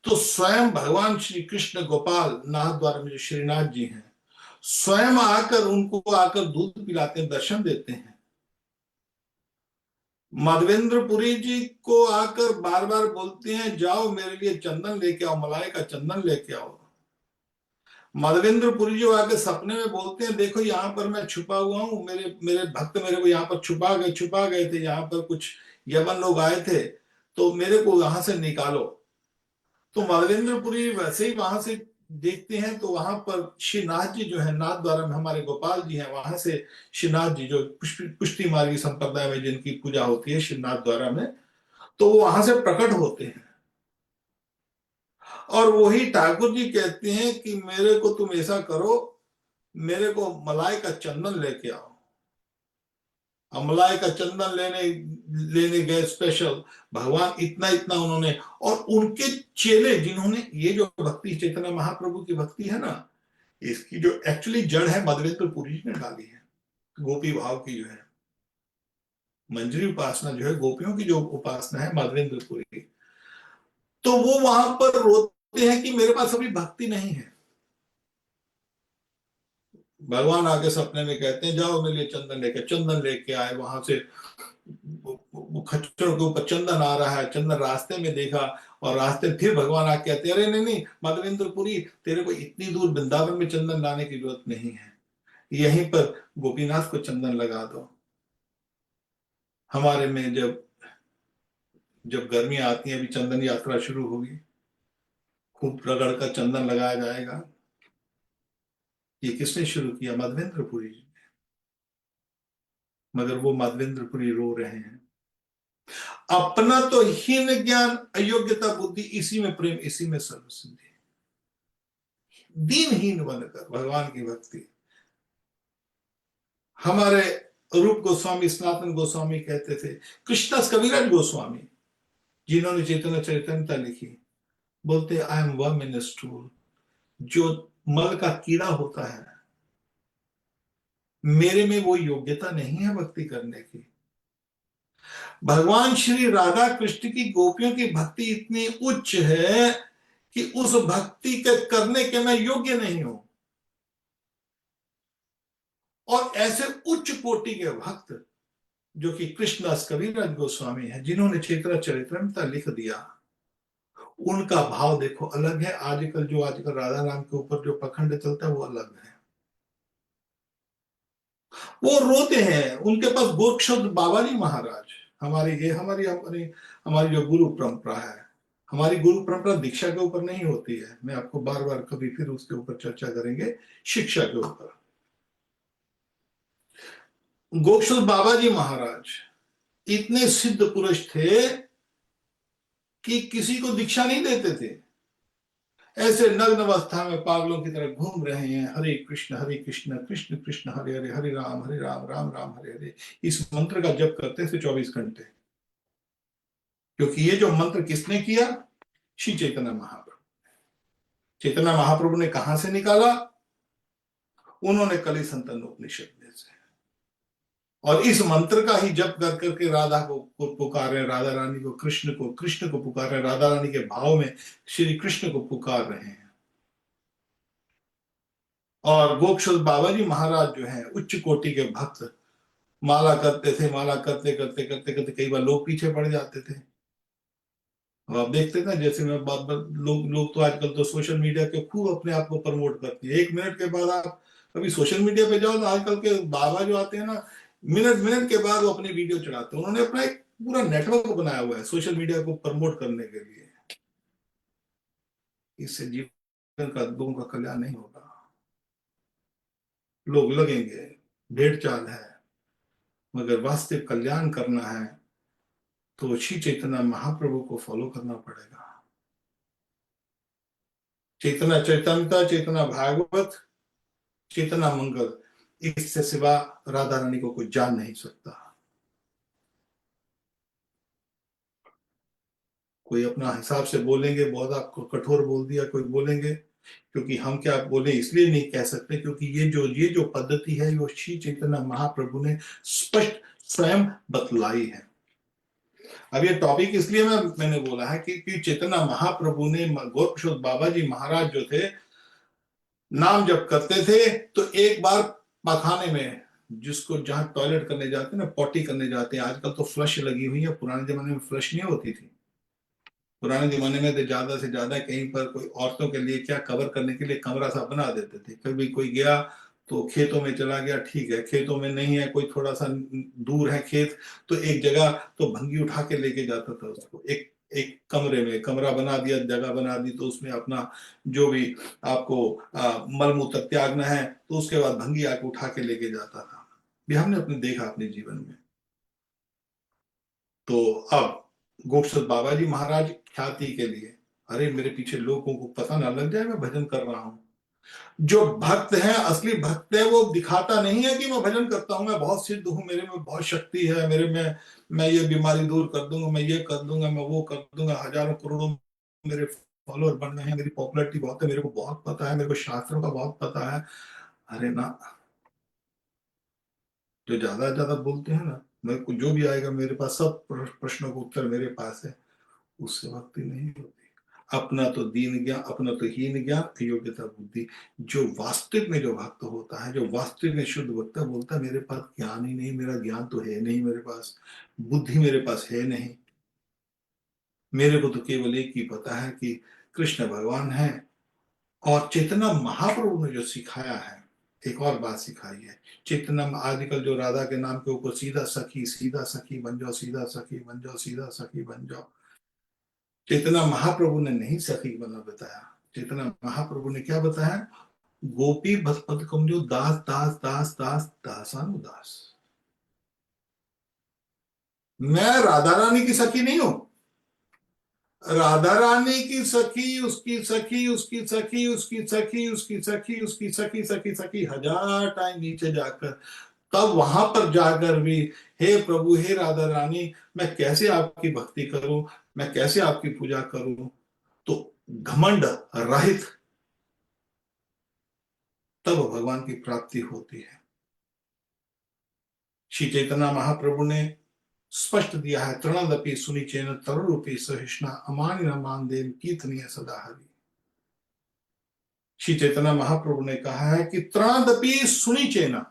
[SPEAKER 1] तो स्वयं भगवान श्री कृष्ण गोपाल नाथ द्वारा में जो श्रीनाथ जी हैं, स्वयं आकर उनको आकर दूध पिलाते हैं, दर्शन देते हैं। माधवेंद्रपुरी जी को आकर बार बार बोलते हैं जाओ मेरे लिए चंदन लेके आओ, मलाई का चंदन लेके आओ। माधवेंद्रपुरी जी आके सपने में बोलते हैं देखो यहाँ पर मैं छुपा हुआ हूँ, मेरे मेरे भक्त मेरे को यहाँ पर छुपा गए थे, यहाँ पर कुछ यमन लोग आए थे तो मेरे को यहाँ से निकालो। तो माधवेंद्रपुरी वैसे ही वहां से देखते हैं तो वहां पर श्रीनाथ जी जो है, नाथ द्वारा में हमारे गोपाल जी हैं, वहां से श्रीनाथ जी जो पुष्टि मार्गी संप्रदाय में जिनकी पूजा होती है श्रीनाथ द्वारा में, तो वो वहां से प्रकट होते हैं। और वही ठाकुर जी कहते हैं कि मेरे को तुम ऐसा करो, मेरे को मलाई का चंदन लेके आओ। मलाई का चंदन लेने लेने गए स्पेशल, भगवान इतना इतना उन्होंने, और उनके चेले जिन्होंने ये जो भक्ति चैतन्य महाप्रभु की भक्ति है ना, इसकी जो एक्चुअली जड़ है माधवेंद्रपुरी जी ने डाली है। गोपी भाव की जो है मंजरी उपासना जो है, गोपियों की जो उपासना है माधवेंद्रपुरी की, तो वो वहां पर रोते हैं कि मेरे पास अभी भक्ति नहीं है। भगवान आके सपने में कहते हैं जाओ मेरे लिए चंदन लेके, चंदन लेके आए। वहां से वो खच्चर के ऊपर चंदन आ रहा है, चंदन रास्ते में देखा, और रास्ते फिर भगवान आके कहते हैं अरे नहीं नहीं माधवेंद्रपुरी, तेरे को इतनी दूर वृंदावन में चंदन लाने की जरूरत नहीं है, यहीं पर गोपीनाथ को चंदन लगा दो। हमारे में जब जब गर्मी आती है, अभी चंदन यात्रा शुरू होगी, खूब रगड़ कर चंदन लगाया जाएगा। ये किसने शुरू किया? माधवेंद्रपुरी जी। मगर वो माधवेंद्रपुरी रो रहे हैं। अपना तो हीन ज्ञान, अयोग्यता, बुद्धि, इसी में प्रेम, इसी में सर्वसिद्धि। दीनहीन बनकर भगवान की भक्ति। हमारे रूप गोस्वामी, सनातन गोस्वामी कहते थे, कृष्णदास कविराज गोस्वामी जिन्होंने चैतन्य चरितमृता लिखी, बोलते I am worm in stool. जो मल का कीड़ा होता है, मेरे में वो योग्यता नहीं है भक्ति करने की। भगवान श्री राधा कृष्ण की गोपियों की भक्ति इतनी उच्च है कि उस भक्ति के करने के मैं योग्य नहीं हूं। और ऐसे उच्च कोटि के भक्त जो कि कृष्णदास कविराज गोस्वामी है, जिन्होंने चैतन्य चरितमृता लिख दिया, उनका भाव देखो अलग है। आजकल राधा राम के ऊपर जो पखंड चलता है वो अलग है। वो रोते हैं। उनके पास गोरक्षद बाबा जी महाराज, हमारी ये हमारी हमारी हमारी जो गुरु परंपरा है, हमारी गुरु परंपरा दीक्षा के ऊपर नहीं होती है। मैं आपको बार बार कभी फिर उसके ऊपर चर्चा करेंगे, शिक्षा के ऊपर। गोरक्षद बाबा जी महाराज इतने सिद्ध पुरुष थे कि किसी को दीक्षा नहीं देते थे। ऐसे नग्न अवस्था में पागलों की तरह घूम रहे हैं, हरे कृष्ण कृष्ण कृष्ण हरे हरे, हरे राम राम राम हरे हरे। इस मंत्र का जप करते थे 24 घंटे। क्योंकि ये जो मंत्र किसने किया? श्री चैतन्य महाप्रभु। चैतन्य महाप्रभु ने कहां से निकाला? उन्होंने कली संतन उपनिषद में से। और इस मंत्र का ही जप कर करके राधा को पुकारे, राधा रानी को, कृष्ण को पुकारे, राधा रानी के भाव में श्री कृष्ण को पुकार रहे हैं। और गोक्षल बाबा जी महाराज जो हैं उच्च कोटि के भक्त, माला करते थे, माला करते करते करते करते कई बार लोग पीछे पड़ जाते थे। अब आप देखते थे ना, जैसे मैं बात बात लोग लोग तो आजकल तो सोशल मीडिया के खूब अपने आप को प्रमोट करते हैं। 1 मिनट के बाद आप कभी सोशल मीडिया पे जाओ तो आजकल के बाबा जो आते हैं ना, मिनट मिनट के बाद वो अपने वीडियो चढ़ाते हैं। उन्होंने अपना एक पूरा नेटवर्क बनाया हुआ है सोशल मीडिया को प्रमोट करने के लिए। इससे जीवन का लोगों का कल्याण नहीं होगा। लोग लगेंगे, भेड़ चाल है, मगर वास्तविक कल्याण करना है तो श्री चैतन्य महाप्रभु को फॉलो करना पड़ेगा। चेतना चैतन्यता, चेतना भागवत, चेतना मंगल, इससे सिवा राधा रानी को कोई जान नहीं सकता। कोई अपना हिसाब से बोलेंगे, बहुत आपको कठोर बोल दिया कोई बोलेंगे, क्योंकि हम क्या बोले इसलिए नहीं कह सकते, क्योंकि ये जो पद्धति है वो श्री चैतन्य महाप्रभु ने स्पष्ट स्वयं बतलाई है। अब ये टॉपिक इसलिए मैंने बोला है कि चैतन्य महाप्रभु ने, गोरक्षोद बाबा जी महाराज जो थे, नाम जब करते थे तो एक बार पाखाने में, जिसको जहां टॉयलेट करने जाते हैं ना, पॉटी करने जाते हैं, आजकल तो फ्लश लगी हुई है, पुराने जमाने में फ्लश नहीं होती थी। पुराने जमाने में तो ज्यादा से ज्यादा कहीं पर कोई औरतों के लिए क्या कवर करने के लिए कमरा सा बना देते थे। कभी कोई गया तो खेतों में चला गया, ठीक है, खेतों में नहीं है, कोई थोड़ा सा दूर है खेत, तो एक जगह तो भंगी उठा के लेके जाता था उसको, एक एक कमरे में कमरा बना दिया, जगह बना दी, तो उसमें अपना जो भी आपको मल मूत्र त्यागना है, तो उसके बाद भंगी आके उठा के लेके जाता था। ये हमने अपने देखा अपने जीवन में। तो अब गोक्षद बाबा जी महाराज ख्याति के लिए, अरे मेरे पीछे लोगों को पता ना लग जाए मैं भजन कर रहा हूं। जो भक्त है, असली भक्त है, वो दिखाता नहीं है कि मैं भजन करता हूं, मैं बहुत सिद्ध हूं, मेरे में बहुत शक्ति है, मेरे में मैं ये बीमारी दूर कर दूंगा, मैं ये कर दूंगा, मैं वो कर दूंगा, हजारों करोड़ों मेरे फॉलोअर बन गए हैं, मेरी पॉपुलैरिटी बहुत है, मेरे को बहुत पता है, मेरे को शास्त्रों का बहुत पता है। अरे ना, जो ज्यादा ज्यादा बोलते हैं ना, मेरे को जो भी आएगा मेरे पास, सब प्रश्नों का उत्तर मेरे पास है, उससे भक्ति नहीं होती। अपना तो दीन ज्ञान, अपना तो हीन ज्ञान, योग्यता बुद्धि। जो वास्तविक में जो भक्त होता है, जो वास्तविक में शुद्ध भक्त बोलता है मेरे पास ज्ञान ही नहीं, मेरा ज्ञान तो है नहीं, मेरे पास बुद्धि मेरे पास है नहीं, मेरे को तो केवल एक ही पता है कि कृष्ण भगवान है। और चैतन्य महाप्रभु ने जो सिखाया है, एक और बात सिखाई है। चैतन्य आजकल जो राधा के नाम के ऊपर सीधा सखी बन जाओ, सीधा सखी बन जाओ, सीधा सखी बन जाओ, चैतन्य महाप्रभु ने नहीं सखी बना बताया। चैतन्य महाप्रभु ने क्या बताया? गोपी बस पद कमजो दास दास दास दास दासानुदास। मैं राधा रानी की सखी नहीं हूं। राधा रानी की सखी, उसकी सखी, उसकी सखी, उसकी सखी, उसकी सखी, उसकी सखी, सखी सखी 1000 टाइम नीचे जाकर, तब वहां पर जाकर भी हे प्रभु, हे राधा रानी, मैं कैसे आपकी भक्ति करूं, मैं कैसे आपकी पूजा करूं? तो घमंड रहित तब भगवान की प्राप्ति होती है। श्री चैतन्य महाप्रभु ने स्पष्ट दिया है, तृणदपि सुनिचेन तरुरूपी सहिष्णा अमानि न मानदेन कीर्तनीय सदा हरि। श्री चैतन्य महाप्रभु ने कहा है कि तृणदपि सुनिचेन,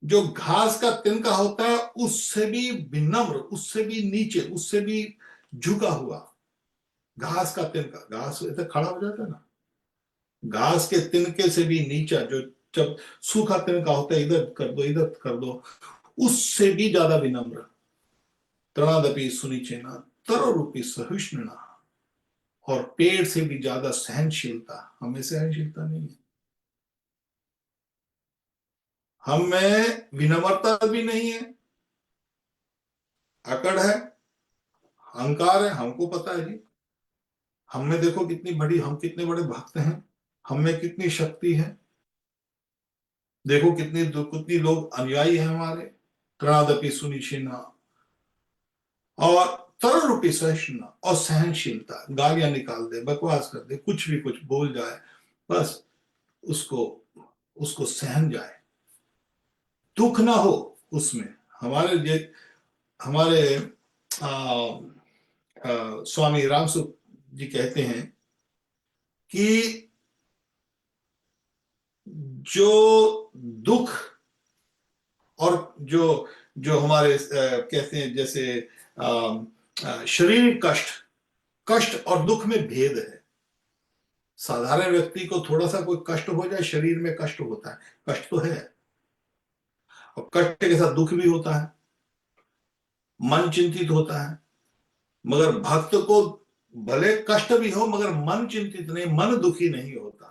[SPEAKER 1] जो घास का तिनका होता है उससे भी विनम्र, उससे भी नीचे, उससे भी झुका हुआ, घास का तिनका, घास ऐसे खड़ा हो जाता है ना, घास के तिनके से भी नीचा, जो जब सूखा तिनका होता है, इधर कर दो, इधर कर दो, उससे भी ज्यादा विनम्र। तृणादपि सुनिचेना तरुरूपी सहिष्णुना, और पेड़ से भी ज्यादा सहनशीलता। हमें सहनशीलता नहीं है, हम में विनम्रता भी नहीं है, अकड़ है, अहंकार है। हमको पता है जी, हम में देखो कितनी बड़ी, हम कितने बड़े भक्त हैं, हम में कितनी शक्ति है, देखो कितनी कितनी लोग अनुयायी हैं हमारे। त्रादपि सुनिशिना, और तरल रूपी सहिष्णुता, और सहनशीलता। गालियां निकाल दे, बकवास कर दे, कुछ भी कुछ बोल जाए, बस उसको उसको सहन जाए, दुख ना हो उसमें। हमारे ये हमारे आ, स्वामी रामसुख जी कहते हैं कि जो दुख और जो जो हमारे कहते हैं जैसे शरीर कष्ट, कष्ट और दुख में भेद है। साधारण व्यक्ति को थोड़ा सा कोई कष्ट हो जाए, शरीर में कष्ट होता है, कष्ट तो है, और कष्ट के साथ दुख भी होता है, मन चिंतित होता है। मगर भक्त को भले कष्ट भी हो मगर मन चिंतित नहीं, मन दुखी नहीं होता।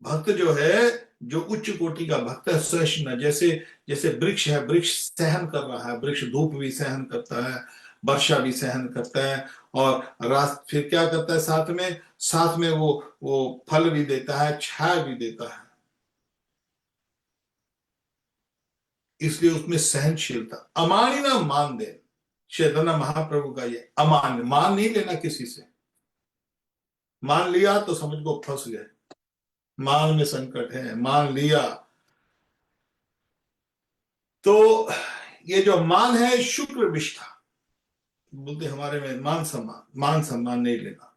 [SPEAKER 1] भक्त जो है, जो उच्च कोटि का भक्त है, सहिष्णु, जैसे जैसे वृक्ष है, वृक्ष सहन कर रहा है, वृक्ष धूप भी सहन करता है, वर्षा भी सहन करता है, और रात फिर क्या करता है, साथ में वो फल भी देता है, छाया भी देता है, इसलिए उसमें सहनशीलता। अमानी ना मान दे, चैतन्य महाप्रभु का ये अमान, मान नहीं लेना किसी से। मान लिया तो समझ को फंस गए, मान में संकट है, मान लिया तो ये जो मान है शुक्र विष्ठा बोलते हमारे में, मान सम्मान, मान सम्मान नहीं लेना।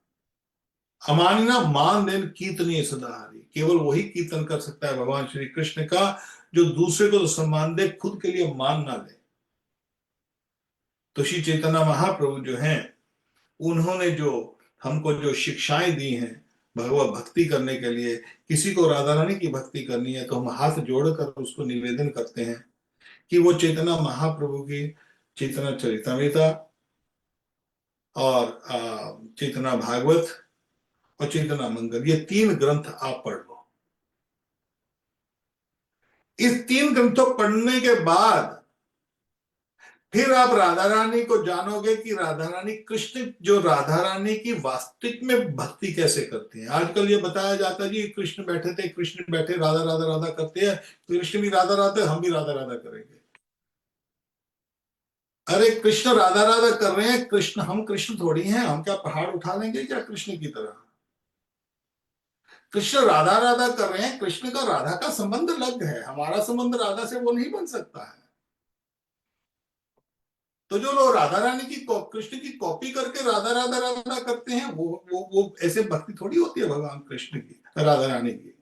[SPEAKER 1] अमानना मान देन कीर्तनीय सदाहरि, केवल वही कीर्तन कर सकता है भगवान श्री कृष्ण का जो दूसरे को तो सम्मान दे, खुद के लिए मान ना ले। तो श्री चैतन्य महाप्रभु जो हैं, उन्होंने जो हमको जो शिक्षाएं दी हैं भगवत भक्ति करने के लिए, किसी को राधा रानी की भक्ति करनी है तो हम हाथ जोड़कर उसको निवेदन करते हैं कि वो चैतन्य महाप्रभु की चैतन्य चरितमृता और चैतन्य भागवत और चैतन्य मंगल, ये 3 ग्रंथ आप पढ़ लो। इस 3 ग्रंथों पढ़ने के बाद फिर आप राधा रानी को जानोगे कि राधा रानी कृष्ण, जो राधा रानी की वास्तविक में भक्ति कैसे करते हैं। आजकल ये बताया जाता है जी कृष्ण बैठे थे, कृष्ण बैठे राधा राधा राधा करते हैं, कृष्ण भी राधा राधा, हम भी राधा राधा करेंगे। अरे कृष्ण राधा राधा कर रहे हैं, कृष्ण, हम कृष्ण थोड़ी हैं, हम क्या पहाड़ उठा लेंगे क्या कृष्ण की तरह? कृष्ण राधा राधा कर रहे हैं, कृष्ण का राधा का संबंध अलग है, हमारा संबंध राधा से वो नहीं बन सकता है। तो जो लोग राधा रानी की कृष्ण की कॉपी करके राधा राधा राधा करते हैं, वो ऐसे भक्ति थोड़ी होती है भगवान कृष्ण की, राधा रानी की।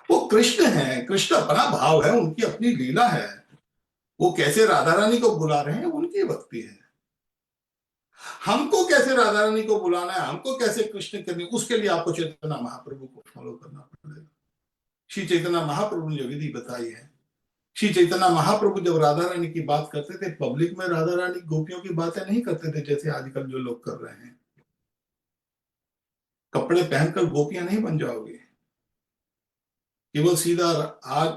[SPEAKER 1] वो कृष्ण है, कृष्ण अपना भाव है, उनकी अपनी लीला है। वो कैसे राधा रानी को बुला रहे हैं, उनकी भक्ति है। हमको कैसे राधा रानी को बुलाना है, हमको कैसे कृष्ण करनी, उसके लिए आपको चैतन्य महाप्रभु को फॉलो करना पड़ेगा। श्री चैतन्य महाप्रभु ने जो विधि बताई है, श्री चैतन्य महाप्रभु जब राधा रानी की बात करते थे, पब्लिक में राधा रानी गोपियों की बातें नहीं करते थे जैसे आजकल जो लोग कर रहे हैं। कपड़े पहनकर गोपियां नहीं बन जाओगे, केवल सीधा। आज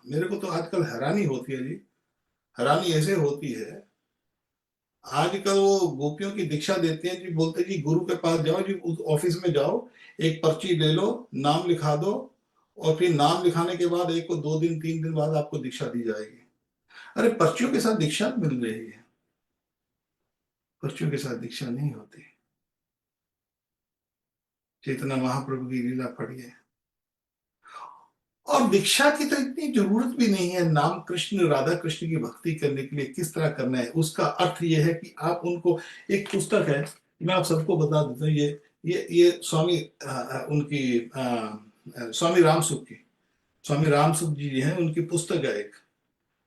[SPEAKER 1] मेरे को तो आजकल हैरानी होती है जी, हैरानी ऐसे होती है। आजकल वो गोपियों की दीक्षा देते हैं जी, बोलते जी गुरु के पास जाओ जी, उस ऑफिस में जाओ, एक पर्ची ले लो, नाम लिखा दो, और फिर नाम लिखाने के बाद 1 को 2 दिन 3 दिन बाद आपको दीक्षा दी जाएगी। अरे पर्चियों के साथ दीक्षा मिल रही है, पर्चियों के साथ दीक्षा नहीं होती। चैतन्य महाप्रभु की लीला पढ़िए। और दीक्षा की तो इतनी जरूरत भी नहीं है। नाम कृष्ण राधा कृष्ण की भक्ति करने के लिए किस तरह करना है, उसका अर्थ यह है कि आप उनको, एक पुस्तक है, मैं आप सबको बता देता हूँ, ये स्वामी उनकी स्वामी रामसुख की, स्वामी रामसुख जी हैं, उनकी पुस्तक है एक,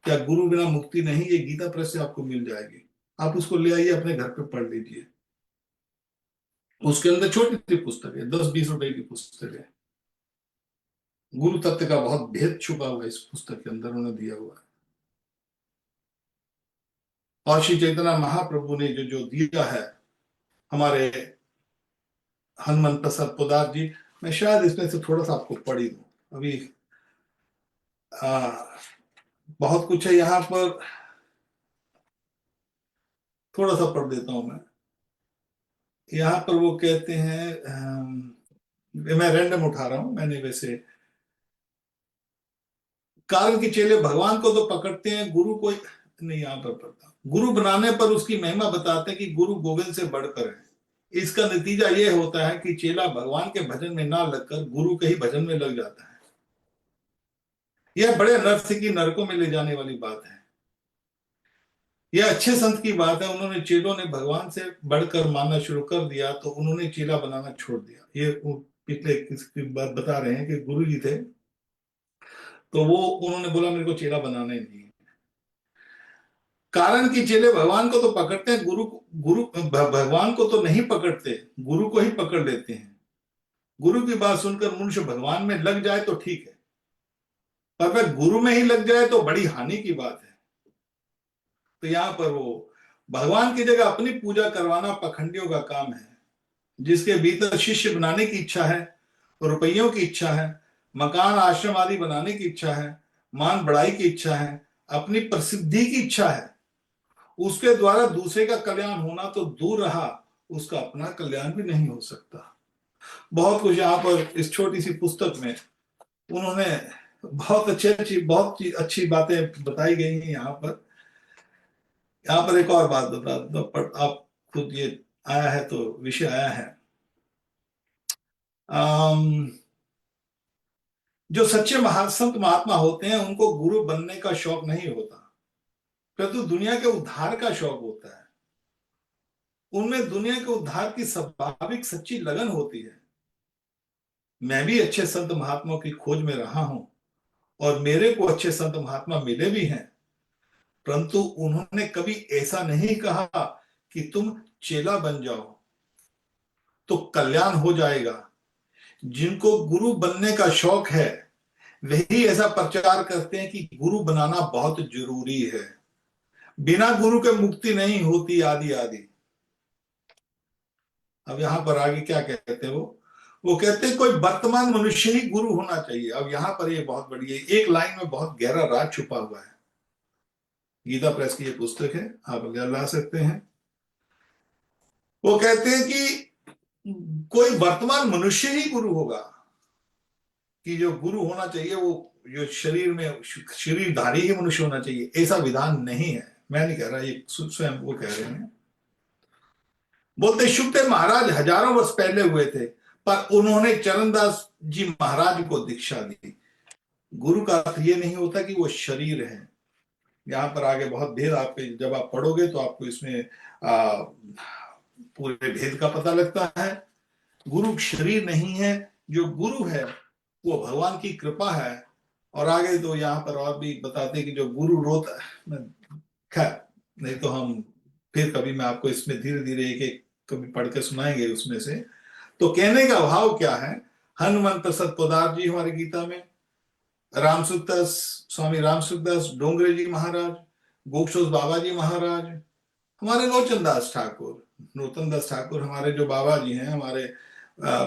[SPEAKER 1] क्या गुरु बिना मुक्ति नहीं, ये गीता प्रेस से आपको मिल जाएगी। आप उसको ले आइए, अपने घर पे पढ़ लीजिए। उसके अंदर छोटी सी पुस्तक है, 10-20 रुपए की पुस्तक है। गुरु तत्व का बहुत भेद छुपा हुआ है इस पुस्तक के अंदर, उन्होंने दिया हुआ है। और श्री चैतन्य महाप्रभु ने जो जो दिया है हमारे हनुमंत प्रसाद पोदार जी, मैं शायद इसमें से थोड़ा सा आपको पढ़ ही दूं अभी। आ, बहुत कुछ है यहाँ पर, थोड़ा सा पढ़ देता हूं मैं। यहाँ पर वो कहते हैं, मैं रैंडम उठा रहा हूं, मैंने वैसे, कारण कि चेले भगवान को तो पकड़ते हैं, गुरु को नहीं। यहाँ पर पढ़ता, गुरु बनाने पर उसकी महिमा बताते हैं कि गुरु गोविंद से बढ़कर है। इसका नतीजा यह होता है कि चेला भगवान के भजन में ना लगकर गुरु के ही भजन में लग जाता है। यह बड़े नर्थ की नरकों में ले जाने वाली बात है। यह अच्छे संत की बात है, उन्होंने, चेलों ने भगवान से बढ़कर मानना शुरू कर दिया तो उन्होंने चेला बनाना छोड़ दिया। ये पिछले किसकी बात बता रहे हैं कि गुरु जी थे, तो वो उन्होंने बोला मेरे को चेला बनाना ही नहीं। कारण कि चेले भगवान को तो पकड़ते हैं, गुरु गुरु भगवान को तो नहीं पकड़ते, गुरु को ही पकड़ लेते हैं। गुरु की बात सुनकर मनुष्य भगवान में लग जाए तो ठीक है, पर वह गुरु में ही लग जाए तो बड़ी हानि की बात है। तो यहां पर वो भगवान की जगह अपनी पूजा करवाना पखंडियों का काम है, जिसके भीतर शिष्य बनाने की इच्छा है, रुपयों की इच्छा है, मकान आश्रम आदि बनाने की इच्छा है, मान बढ़ाई की इच्छा है, अपनी प्रसिद्धि की इच्छा है, उसके द्वारा दूसरे का कल्याण होना तो दूर रहा, उसका अपना कल्याण भी नहीं हो सकता। बहुत कुछ यहाँ पर इस छोटी सी पुस्तक में उन्होंने बहुत अच्छी बातें बताई गई हैं। यहाँ पर एक और बात बता दो, पर आप खुद, ये आया है तो विषय आया है, जो सच्चे महासंत महात्मा होते हैं उनको गुरु बनने का शौक नहीं होता, परंतु दुनिया के उद्धार का शौक होता है। उनमें दुनिया के उद्धार की स्वाभाविक सच्ची लगन होती है। मैं भी अच्छे संत महात्माओं की खोज में रहा हूं, और मेरे को अच्छे संत महात्मा मिले भी हैं, परंतु उन्होंने कभी ऐसा नहीं कहा कि तुम चेला बन जाओ तो कल्याण हो जाएगा। जिनको गुरु बनने का शौक है वही ऐसा प्रचार करते हैं कि गुरु बनाना बहुत जरूरी है, बिना गुरु के मुक्ति नहीं होती, आदि आदि। अब यहां पर आगे क्या कहते हैं वो कहते हैं कोई वर्तमान मनुष्य ही गुरु होना चाहिए। अब यहां पर ये बहुत बड़ी है, एक लाइन में बहुत गहरा राज छुपा हुआ है। गीता प्रेस की ये पुस्तक है, आप अगर ला सकते हैं। वो कहते हैं कि कोई वर्तमान मनुष्य ही गुरु होगा, कि जो गुरु होना चाहिए वो जो शरीर में शरीरधारी ही मनुष्य होना चाहिए, ऐसा विधान नहीं है। मैं नहीं कह रहा, ये स्वयं वो कह रहे हैं। बोलते शुक्देव महाराज हजारों वर्ष पहले हुए थे, पर उन्होंने चरणदास जी महाराज को दीक्षा दी। गुरु का अर्थ ये नहीं होता कि वो शरीर है, यहाँ पर आगे बहुत भेद आपके जब आप पढ़ोगे तो आपको इसमें आ, पूरे भेद का पता लगता है। गुरु शरीर नहीं है, जो गुरु है वो भगवान की कृपा है। और आगे तो यहाँ पर और भी बताते कि जो गुरु रोता है, खैर नहीं तो हम फिर कभी मैं आपको इसमें धीरे धीरे एक एक कभी पढ़ के सुनाएंगे उसमें से। तो कहने का भाव क्या है, हनुमंत सतपोदार जी हमारे गीता में, रामसुखदास, स्वामी रामसुखदास डोंगरे जी महाराज, गोक्षोस बाबा जी महाराज, हमारे लोचन दास ठाकुर, नूतन दास ठाकुर हमारे जो बाबा जी हैं हमारे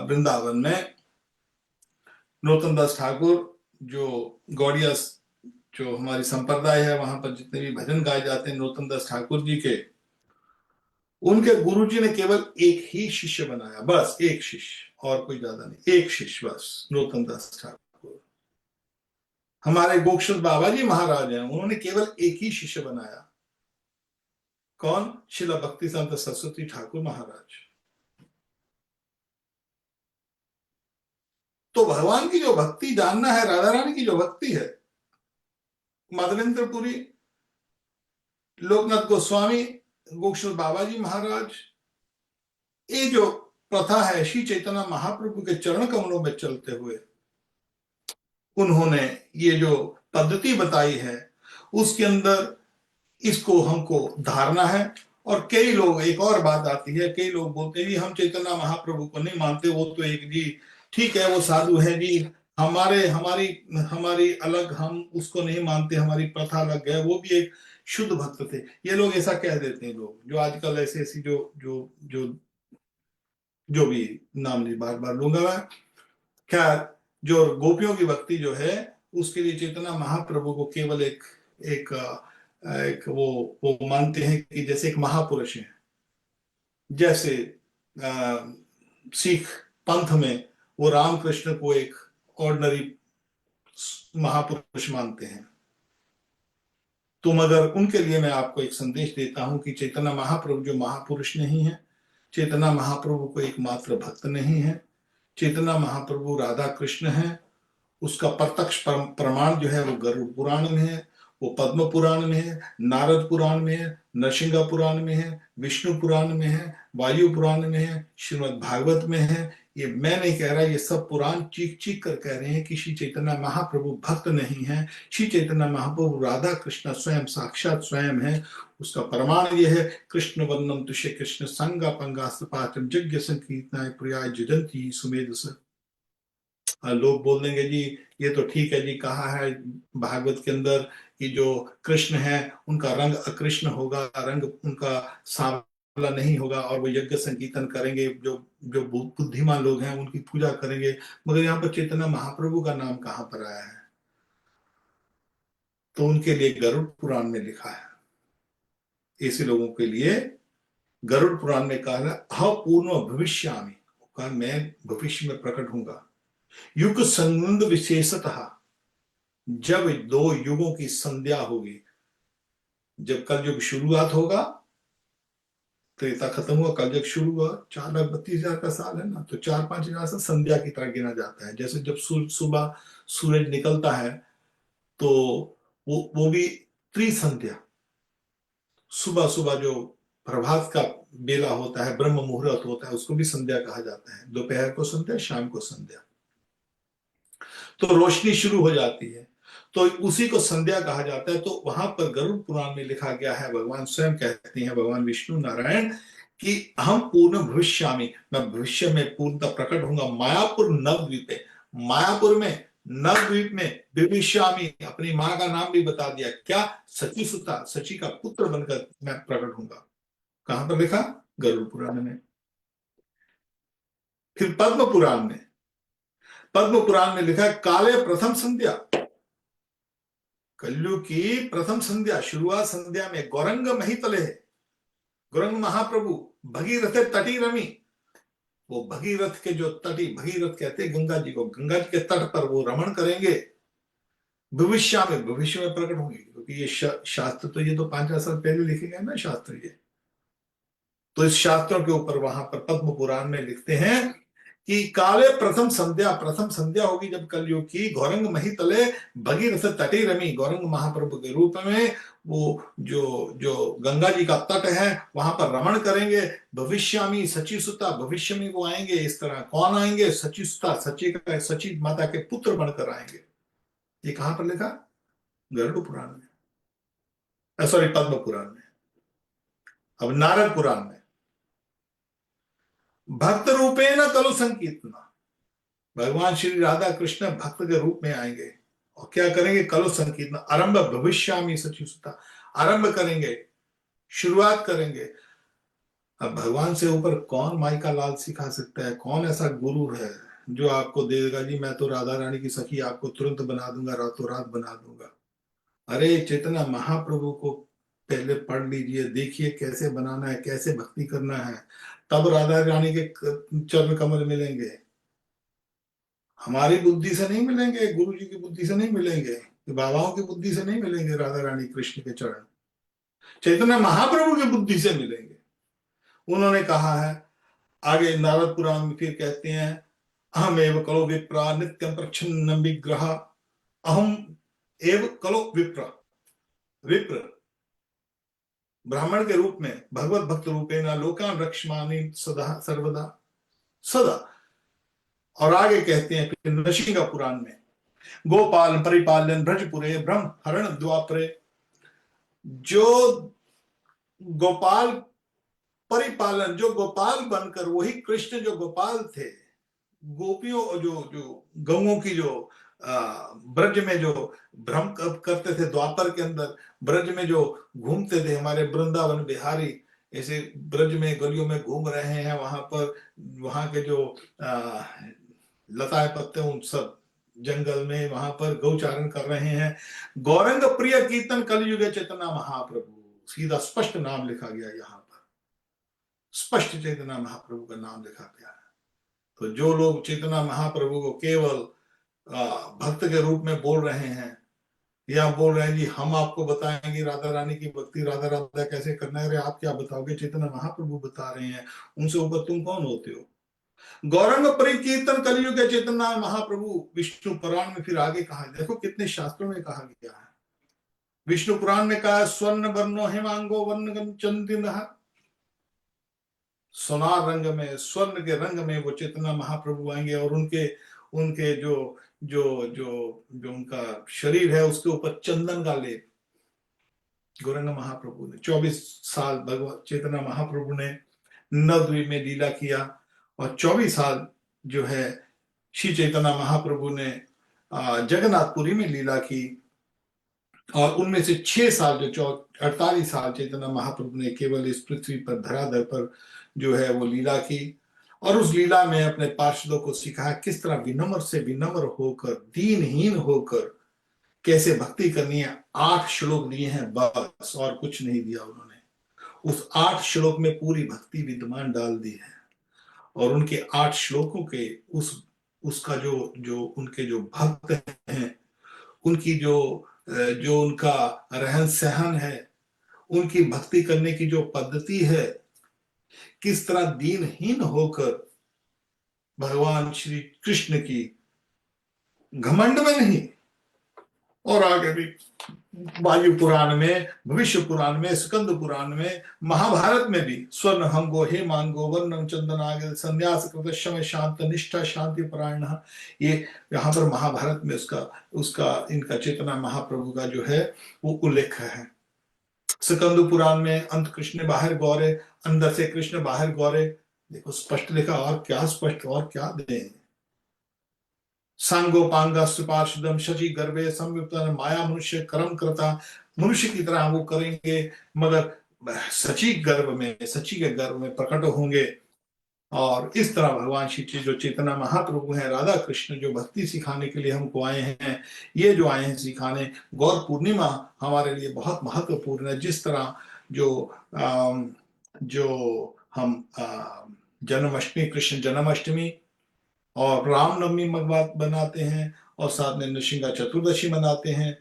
[SPEAKER 1] वृंदावन में, नूतन दास ठाकुर जो गौड़िया जो हमारी संप्रदाय है वहां पर जितने भी भजन गाए जाते हैं नूतन दास ठाकुर जी के, उनके गुरुजी ने केवल एक ही शिष्य बनाया, बस एक शिष्य, और कोई ज्यादा नहीं, एक शिष्य बस, नूतन दास ठाकुर। हमारे गोक्षुत बाबा जी महाराज हैं, उन्होंने केवल एक ही शिष्य बनाया, कौन? शिला भक्ति संत सरस्वती ठाकुर महाराज। तो भगवान की जो भक्ति जानना है, राधा रानी की जो भक्ति है, माधवेंद्रपुरी, लोकनाथ गोस्वामी, गोक्षुत बाबा जी महाराज, ये जो प्रथा है श्री चैतन्य महाप्रभु के चरण कमलों में चलते हुए उन्होंने ये जो पद्धति बताई है, उसके अंदर इसको हमको धारना है। और कई लोग, एक और बात आती है, कई लोग बोलते हैं जी हम चैतन्य महाप्रभु को नहीं मानते, वो तो एक जी ठीक है वो साधु है जी, हमारे हमारी हमारी अलग, हम उसको नहीं मानते, हमारी प्रथा अलग है, वो भी एक शुद्ध भक्त थे। ये लोग ऐसा कह देते हैं, लोग जो आजकल ऐसे ऐसी जो जो जो जो भी नाम नहीं बार बार लूंगा मैं। खैर, जो गोपियों की भक्ति जो है उसके लिए चैतन्य महाप्रभु को केवल एक एक एक वो मानते हैं कि जैसे एक महापुरुष है, जैसे सिख पंथ में वो रामकृष्ण को एक ऑर्डिनरी महापुरुष मानते हैं। तो मगर उनके लिए मैं आपको एक संदेश देता हूं कि चैतन्य महाप्रभु जो महापुरुष नहीं है, चैतन्य महाप्रभु को एकमात्र भक्त नहीं है, चैतन्य महाप्रभु राधा कृष्ण है। उसका प्रत्यक्ष प्रमाण जो है वो गरुड़ पुराण में है, वो पद्म पुराण में है, नारद पुराण में है, नरसिंह पुराण में है, विष्णु पुराण में है, वायु पुराण में है, श्रीमद् भागवत में है। ये मैं नहीं कह रहा, ये सब पुराण चीख चीख कर कह रहे हैं कि श्री चैतन्य महाप्रभु भक्त नहीं है, श्री चैतन्य महाप्रभु राधा कृष्ण स्वयं साक्षात स्वयं है। उसका प्रमाण ये है, कृष्ण वंदम तुष्य कृष्ण संगा पंगास्त्रपाचम यज्ञ संकीर्तनाय प्रियाय जुजंती सुमेध। लोग बोल देंगे जी ये तो ठीक है जी, कहा है भागवत के अंदर कि जो कृष्ण है उनका रंग अकृष्ण होगा, रंग उनका सांवला नहीं होगा, और वो यज्ञ संकीर्तन करेंगे, जो जो बुद्धिमान लोग हैं उनकी पूजा करेंगे। मगर यहाँ पर चैतन्य महाप्रभु का नाम कहाँ पर आया है? तो उनके लिए गरुड़ पुराण में लिखा है, ऐसे लोगों के लिए गरुड़ पुराण में कहा है अपूर्ण भविष्यामि, कहा मैं भविष्य में प्रकट होऊंगा। युग संबंध विशेषतः, जब दो युगों की संध्या होगी, जब कल युग शुरुआत होगा, त्रेता खत्म हुआ, कल युग शुरू हुआ, 4,32,000 का साल है ना, तो 4-5 हजार से संध्या की तरह गिना जाता है। जैसे जब सुबह सूरज निकलता है तो वो भी त्रिसंध्या, सुबह सुबह जो प्रभात का बेला होता है, ब्रह्म मुहूर्त होता है, उसको भी संध्या कहा जाता है। दोपहर को संध्या, शाम को संध्या, तो रोशनी शुरू हो जाती है, तो उसी को संध्या कहा जाता है। तो वहां पर गरुड़ पुराण में लिखा गया है, भगवान स्वयं कहते हैं, भगवान विष्णु नारायण, कि हम पूर्ण भविष्यामि, मैं भविष्य में पूर्णतः प्रकट होऊंगा। मायापुर नवद्वीप, मायापुर में नवद्वीप में विभिष्यामी, अपनी मां का नाम भी बता दिया, क्या? सची सुता, सची का पुत्र बनकर मैं प्रकट होऊंगा। कहां पर लिखा? गरुड़ पुराण में। फिर पद्म पुराण में, पद्म पुराण में लिखा है काले प्रथम संध्या, कलयुग की प्रथम संध्या, शुरुआत संध्या में गौरंग महितले है, गौरंग महाप्रभु भगीरथ तटी रमी, वो भगीरथ के जो तटी, भगीरथ कहते हैं गंगा जी को, गंगा जी के तट पर वो रमण करेंगे। भविष्य में, भविष्य में प्रकट होंगे, क्योंकि ये शास्त्र तो ये तो 5,000 साल पहले लिखे गए ना शास्त्र ये। तो इस शास्त्रों के ऊपर वहां पर पद्म पुराण में लिखते हैं कि काले प्रथम संध्या होगी जब कलयुग की, गौरंग मही तले भगीरथ तटी रमी, गौरंग महाप्रभु के रूप में वो जो जो गंगा जी का तट है वहां पर रमण करेंगे। भविष्यामी सची सुता, भविष्य में वो आएंगे। इस तरह कौन आएंगे? सची सुता, सची माता के पुत्र बनकर आएंगे। ये कहां पर लिखा? गरुड़ पुराण में, सॉरी पद्म पुराण में। अब नारद पुराण में, भक्त रूपेण कलु संकीर्तना, भगवान श्री राधा कृष्ण भक्त के रूप में आएंगे और क्या करेंगे? कलु संकीर्तन, आरंभ भविष्यामी सची सुता, आरंभ करेंगे, शुरुआत करेंगे। अब भगवान से ऊपर कौन माई का लाल सिखा सकता है? कौन ऐसा गुरु है जो आपको देगा जी मैं तो राधा रानी की सखी आपको तुरंत बना दूंगा, रातों रात बना दूंगा। अरे चैतन्य महाप्रभु को पहले पढ़ लीजिए, देखिए कैसे बनाना है, कैसे भक्ति करना है, तब राधा रानी के चरण कमल मिलेंगे। हमारी बुद्धि से नहीं मिलेंगे, गुरु जी की बुद्धि से नहीं मिलेंगे, बाबाओं की बुद्धि से नहीं मिलेंगे। राधा रानी कृष्ण के चरण चैतन्य महाप्रभु की बुद्धि से मिलेंगे। उन्होंने कहा है आगे नारद पुराण में, फिर कहते हैं अहम एव कलो विप्रा नित्यम प्रच्छन्न विग्रह, अहम एव कलो विप्र, विप्र ब्राह्मण के रूप में भगवत भक्त रूपेण लोकान रक्षमानि सदा सर्वदा सदा। और आगे कहते हैं फिर नृसिंह पुराण में, गोपाल परिपालन ब्रजपुरे ब्रह्म हरण द्वापरे, जो गोपाल परिपालन, जो गोपाल बनकर, वही कृष्ण जो गोपाल थे, गोपियों जो जो गौओं की जो ब्रज में जो भ्रम करते थे, द्वापर के अंदर ब्रज में जो घूमते थे हमारे वृंदावन बिहारी, ऐसे ब्रज में गलियों में घूम रहे हैं, वहां पर वहां के जो लताए पत्ते उन सब जंगल में वहां पर गौचारण कर रहे हैं। गौरंग प्रिय कीर्तन कलयुग चेतना महाप्रभु, सीधा स्पष्ट नाम लिखा गया, यहाँ पर स्पष्ट चेतना महाप्रभु का नाम लिखा गया है। तो जो लोग चेतना महाप्रभु को केवल भक्त के रूप में बोल रहे हैं, या बोल रहे हैं जी हम आपको बताएंगे राधा रानी की भक्ति, राधा राधा कैसे करना है, अरे आप क्या बताओगे, चेतना महाप्रभु बता रहे हैं, उनसे ऊपर तुम कौन होते हो? गौरंग परिकीर्तन कलयुग चेतना महाप्रभु, विष्णु पुराण में फिर आगे कहा, देखो कितने शास्त्रों में कहा गया है। विष्णु पुराण में कहा स्वर्ण वर्णो हेमांगो वर्ण चंद्र, सोनार रंग में, स्वर्ण के रंग में वो चेतना महाप्रभु आएंगे और उनके उनके जो जो जो जो उनका शरीर है उसके ऊपर चंदन का लेप। गौरंग महाप्रभु ने 24 साल भगवान चेतना महाप्रभु ने नवद्वीप में लीला किया, और 24 साल जो है श्री चैतन्य महाप्रभु ने जगन्नाथपुरी में लीला की, और उनमें से 6 साल जो 48 साल चैतन्य महाप्रभु ने केवल इस पृथ्वी पर धराधर पर जो है वो लीला की। और उस लीला में अपने पार्षदों को सिखाया किस तरह विनम्र से विनम्र होकर, दीनहीन होकर कैसे भक्ति करनी है। 8 श्लोक दिए हैं बस, और कुछ नहीं दिया उन्होंने। उस 8 श्लोक में पूरी भक्ति विद्यमान डाल दी है, और उनके 8 श्लोकों के उसका जो जो उनके जो भक्त हैं, उनकी जो जो उनका रहन सहन है, उनकी भक्ति करने की जो पद्धति है, किस तरह दीनहीन होकर भगवान श्री कृष्ण की, घमंड में नहीं, और आगे भी वायु पुराण में, भविष्य पुराण में, स्कंद पुराण में, महाभारत में भी स्वर्ण हंगो हे मांगो वर्णम चंदन आगे संन्यास कृत शम शांत निष्ठा शांति परायण, ये यहाँ पर महाभारत में उसका उसका इनका चेतना महाप्रभु का जो है वो उल्लेख है। स्कंद पुराण में अंत कृष्ण बाहर गौरे, अंदर से कृष्ण बाहर गौरे, देखो स्पष्ट लिखा, और क्या स्पष्ट, और क्या दें। सांगोपांगा सुपार्षदम शचि गर्भे संयुक्त माया मनुष्य कर्म करता, मनुष्य की तरह वो करेंगे मगर सची गर्भ में, सची के गर्भ में प्रकट होंगे। और इस तरह भगवान श्री जो चेतना महाप्रभु हैं, राधा कृष्ण जो भक्ति सिखाने के लिए हमको आए हैं, ये जो आए हैं सिखाने, गौर पूर्णिमा हमारे लिए बहुत महत्वपूर्ण है। जिस तरह जो हम जन्माष्टमी, कृष्ण जन्माष्टमी और रामनवमी बनाते हैं, और साथ में नृसिंह चतुर्दशी मनाते हैं,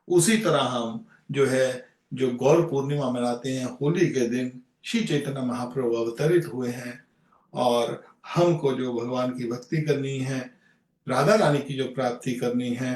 [SPEAKER 1] उसी तरह हम जो है जो गौर पूर्णिमा मनाते हैं, होली के दिन श्री चैतन्य महाप्रभु अवतरित हुए हैं, और हमको जो भगवान की भक्ति करनी है, राधा रानी की जो प्राप्ति करनी है,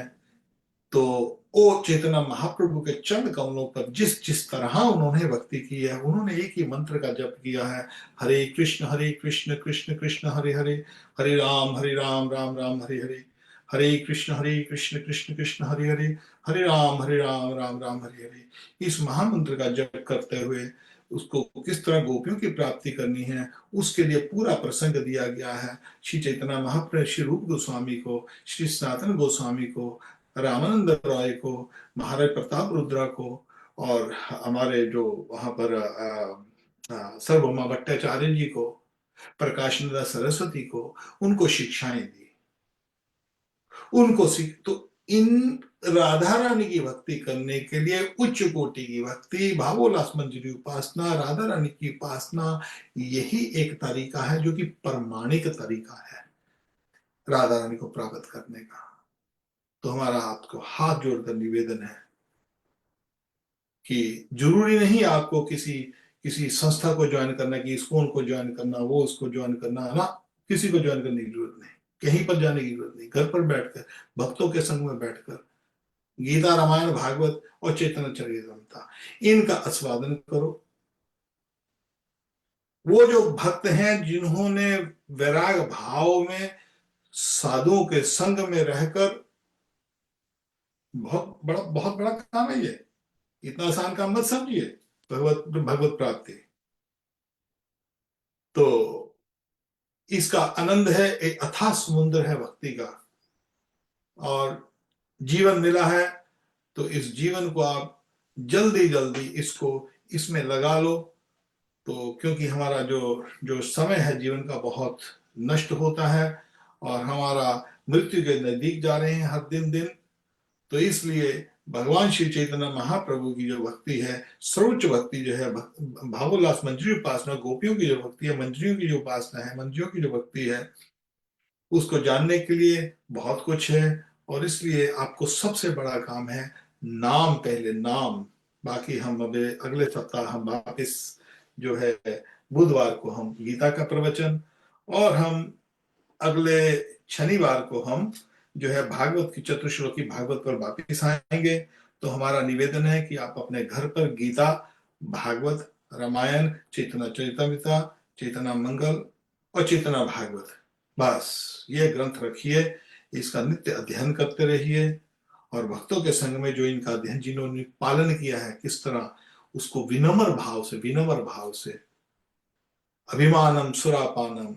[SPEAKER 1] तो वो चैतन्य महाप्रभु के चरण कमलों पर जिस जिस तरह उन्होंने भक्ति की है, उन्होंने एक ही मंत्र का जप किया है, हरे कृष्ण कृष्ण कृष्ण हरे हरे, हरे राम राम राम हरे हरे, हरे कृष्ण कृष्ण कृष्ण हरे हरे, हरे राम राम राम हरे हरे। इस महामंत्र का जप करते हुए उसको किस तरह गोपियों की प्राप्ति करनी है, उसके लिए पूरा प्रसंग दिया गया है। श्री चैतन्य महाप्रभु, श्री रूप गोस्वामी को, श्री सनातन गोस्वामी को, रामानंद रॉय को, महाराज प्रताप रुद्रा को, और हमारे जो वहां पर सर्वभौमा भट्टाचार्य जी को, प्रकाशानंद सरस्वती को, उनको शिक्षाएं दी, उनको सीख। तो इन राधा रानी की भक्ति करने के लिए उच्च कोटि की भक्ति, भावोल्लास मंजरी उपासना, राधा रानी की उपासना, यही एक तरीका है जो कि प्रमाणिक तरीका है राधा रानी को प्राप्त करने का। तो हमारा आपको हाथ जोड़कर निवेदन है कि जरूरी नहीं आपको किसी किसी संस्था को ज्वाइन करना, कि इस्कॉन को ज्वाइन करना, वो उसको ज्वाइन करना ना, किसी को ज्वाइन करने की जरूरत नहीं, कहीं पर जाने की जरूरत नहीं। घर पर बैठकर भक्तों के संग में बैठकर गीता, रामायण, भागवत और चैतन्य चरितामृत इनका आस्वादन करो। वो जो भक्त हैं जिन्होंने वैराग भाव में साधुओं के संग में रहकर, बहुत बड़ा काम है ये, इतना आसान काम मत समझिए भगवत भगवत प्राप्ति। तो इसका आनंद है, एक अथाह समुद्र है भक्ति का, और जीवन मिला है तो इस जीवन को आप जल्दी जल्दी इसको इसमें लगा लो। तो क्योंकि हमारा जो जो समय है जीवन का बहुत नष्ट होता है, और हमारा मृत्यु के नजदीक जा रहे हैं हर दिन दिन, तो इसलिए भगवान श्री चैतन्य महाप्रभु की जो भक्ति है, सर्वोच्च भक्ति जो है, भावोल्लास मंजरी उपासना, गोपियों की जो भक्ति है, मंजरियों की जो उपासना है, मंजरियों की जो भक्ति है, उसको जानने के लिए बहुत कुछ है। और इसलिए आपको सबसे बड़ा काम है नाम, पहले नाम। बाकी हम अभी अगले सप्ताह हम वापिस जो है बुधवार को हम गीता का प्रवचन, और हम अगले शनिवार को हम जो है भागवत की चतुश्लोकी भागवत पर वापिस आएंगे। तो हमारा निवेदन है कि आप अपने घर पर गीता, भागवत, रामायण, चैतन्य चरितामृत, चैतन्य मंगल और चैतन्य भागवत, बस ये ग्रंथ रखिए, इसका नित्य अध्ययन करते रहिए। और भक्तों के संग में जो इनका अध्ययन जिन्होंने पालन किया है, किस तरह उसको विनम्र भाव से अभिमानम सुरापानम,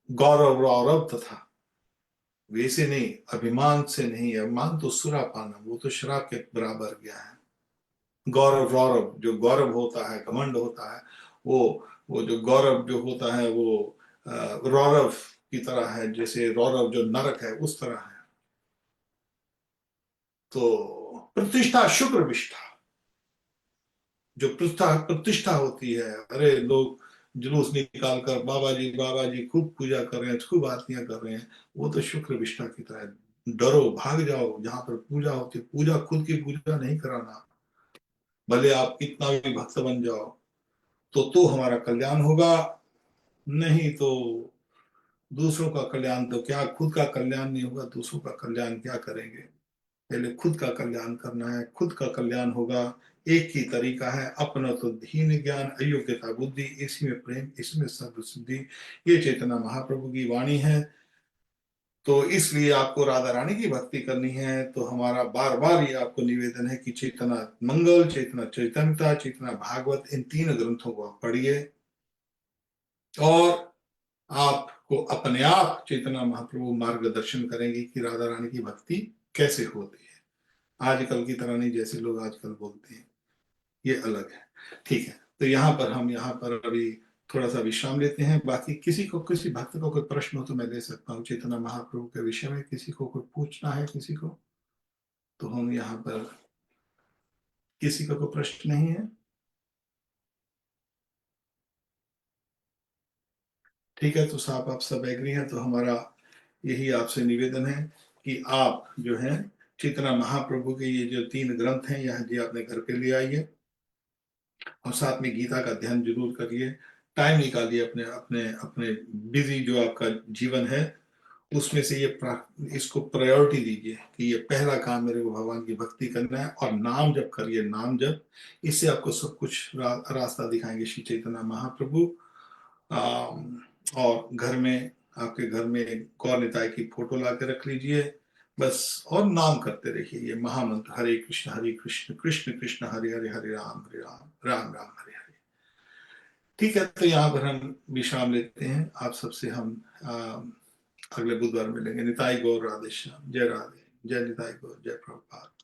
[SPEAKER 1] गौरव गौरव तथा, वैसे नहीं, अभिमान से नहीं, अभिमान तो सुरापानम, वो तो शराब के बराबर गया है। गौरव गौरव, जो गौरव होता है, घमंड होता है, वो जो गौरव जो होता है वो रौरव की तरह है, जैसे रौरव जो नरक है उस तरह है। तो प्रतिष्ठा शुक्र विष्ठा, जो प्रतिष्ठा होती है, अरे लोग जुलूस निकाल कर बाबा जी खूब पूजा कर रहे हैं, खूब आरतियां कर रहे हैं, वो तो शुक्र विष्ठा की तरह है। डरो, भाग जाओ जहां पर पूजा होती, पूजा खुद की पूजा नहीं कराना, भले आप कितना भी भक्त बन जाओ, तो हमारा कल्याण होगा। नहीं तो दूसरों का कल्याण तो क्या, खुद का कल्याण नहीं होगा, दूसरों का कल्याण क्या करेंगे। पहले खुद का कल्याण करना है, खुद का कल्याण होगा। एक ही तरीका है, अपना तो दीन ज्ञान, अयोग्यता बुद्धि, इसी में प्रेम, इसमें सर्व सिद्धि। ये चैतन्य महाप्रभु की वाणी है। तो इसलिए आपको राधा रानी की भक्ति करनी है, तो हमारा बार बार ये आपको निवेदन है कि चैतन्य मंगल, चैतन्य चैतन्यता, चैतन्य भागवत, इन तीन ग्रंथों को आप पढ़िए, और आपको अपने आप चैतन्य महाप्रभु मार्गदर्शन करेंगे कि राधा रानी की भक्ति कैसे होती है। आजकल की तरह नहीं, जैसे लोग आजकल बोलते हैं, ये अलग है। ठीक है, तो हम यहाँ पर अभी थोड़ा सा विश्राम लेते हैं। बाकी किसी को, किसी भक्त को कोई प्रश्न हो तो मैं ले सकता हूँ चैतन्य महाप्रभु के विषय में, किसी को कोई पूछना है किसी को, तो हम यहाँ पर, किसी को कोई प्रश्न नहीं है? ठीक है, तो साहब आप सब एग्री हैं, तो हमारा यही आपसे निवेदन है कि आप जो है चैतन्य महाप्रभु के ये जो तीन ग्रंथ हैं, यह जी अपने घर पे ले आइए, और साथ में गीता का अध्ययन जरूर करिए। टाइम निकालिए अपने अपने अपने बिजी जो आपका जीवन है उसमें से इसको प्रायोरिटी दीजिए कि ये पहला काम मेरे को भगवान की भक्ति करना है, और नाम जप करिए, नाम जप। इससे आपको सब कुछ रास्ता दिखाएंगे श्री चैतन्य महाप्रभु। और घर में, आपके घर में गौर निताई की फोटो ला के रख लीजिए बस, और नाम करते रहिए ये महामंत्र, हरे कृष्ण कृष्ण कृष्ण हरे हरे, हरे राम राम राम हरे हरे। ठीक है, तो यहाँ पर हम विश्राम लेते हैं। आप सबसे हम अगले बुधवार मिलेंगे। निताई गौर राधे श्याम। जय राधे, जय निताई गौर, जय प्रभुपाद।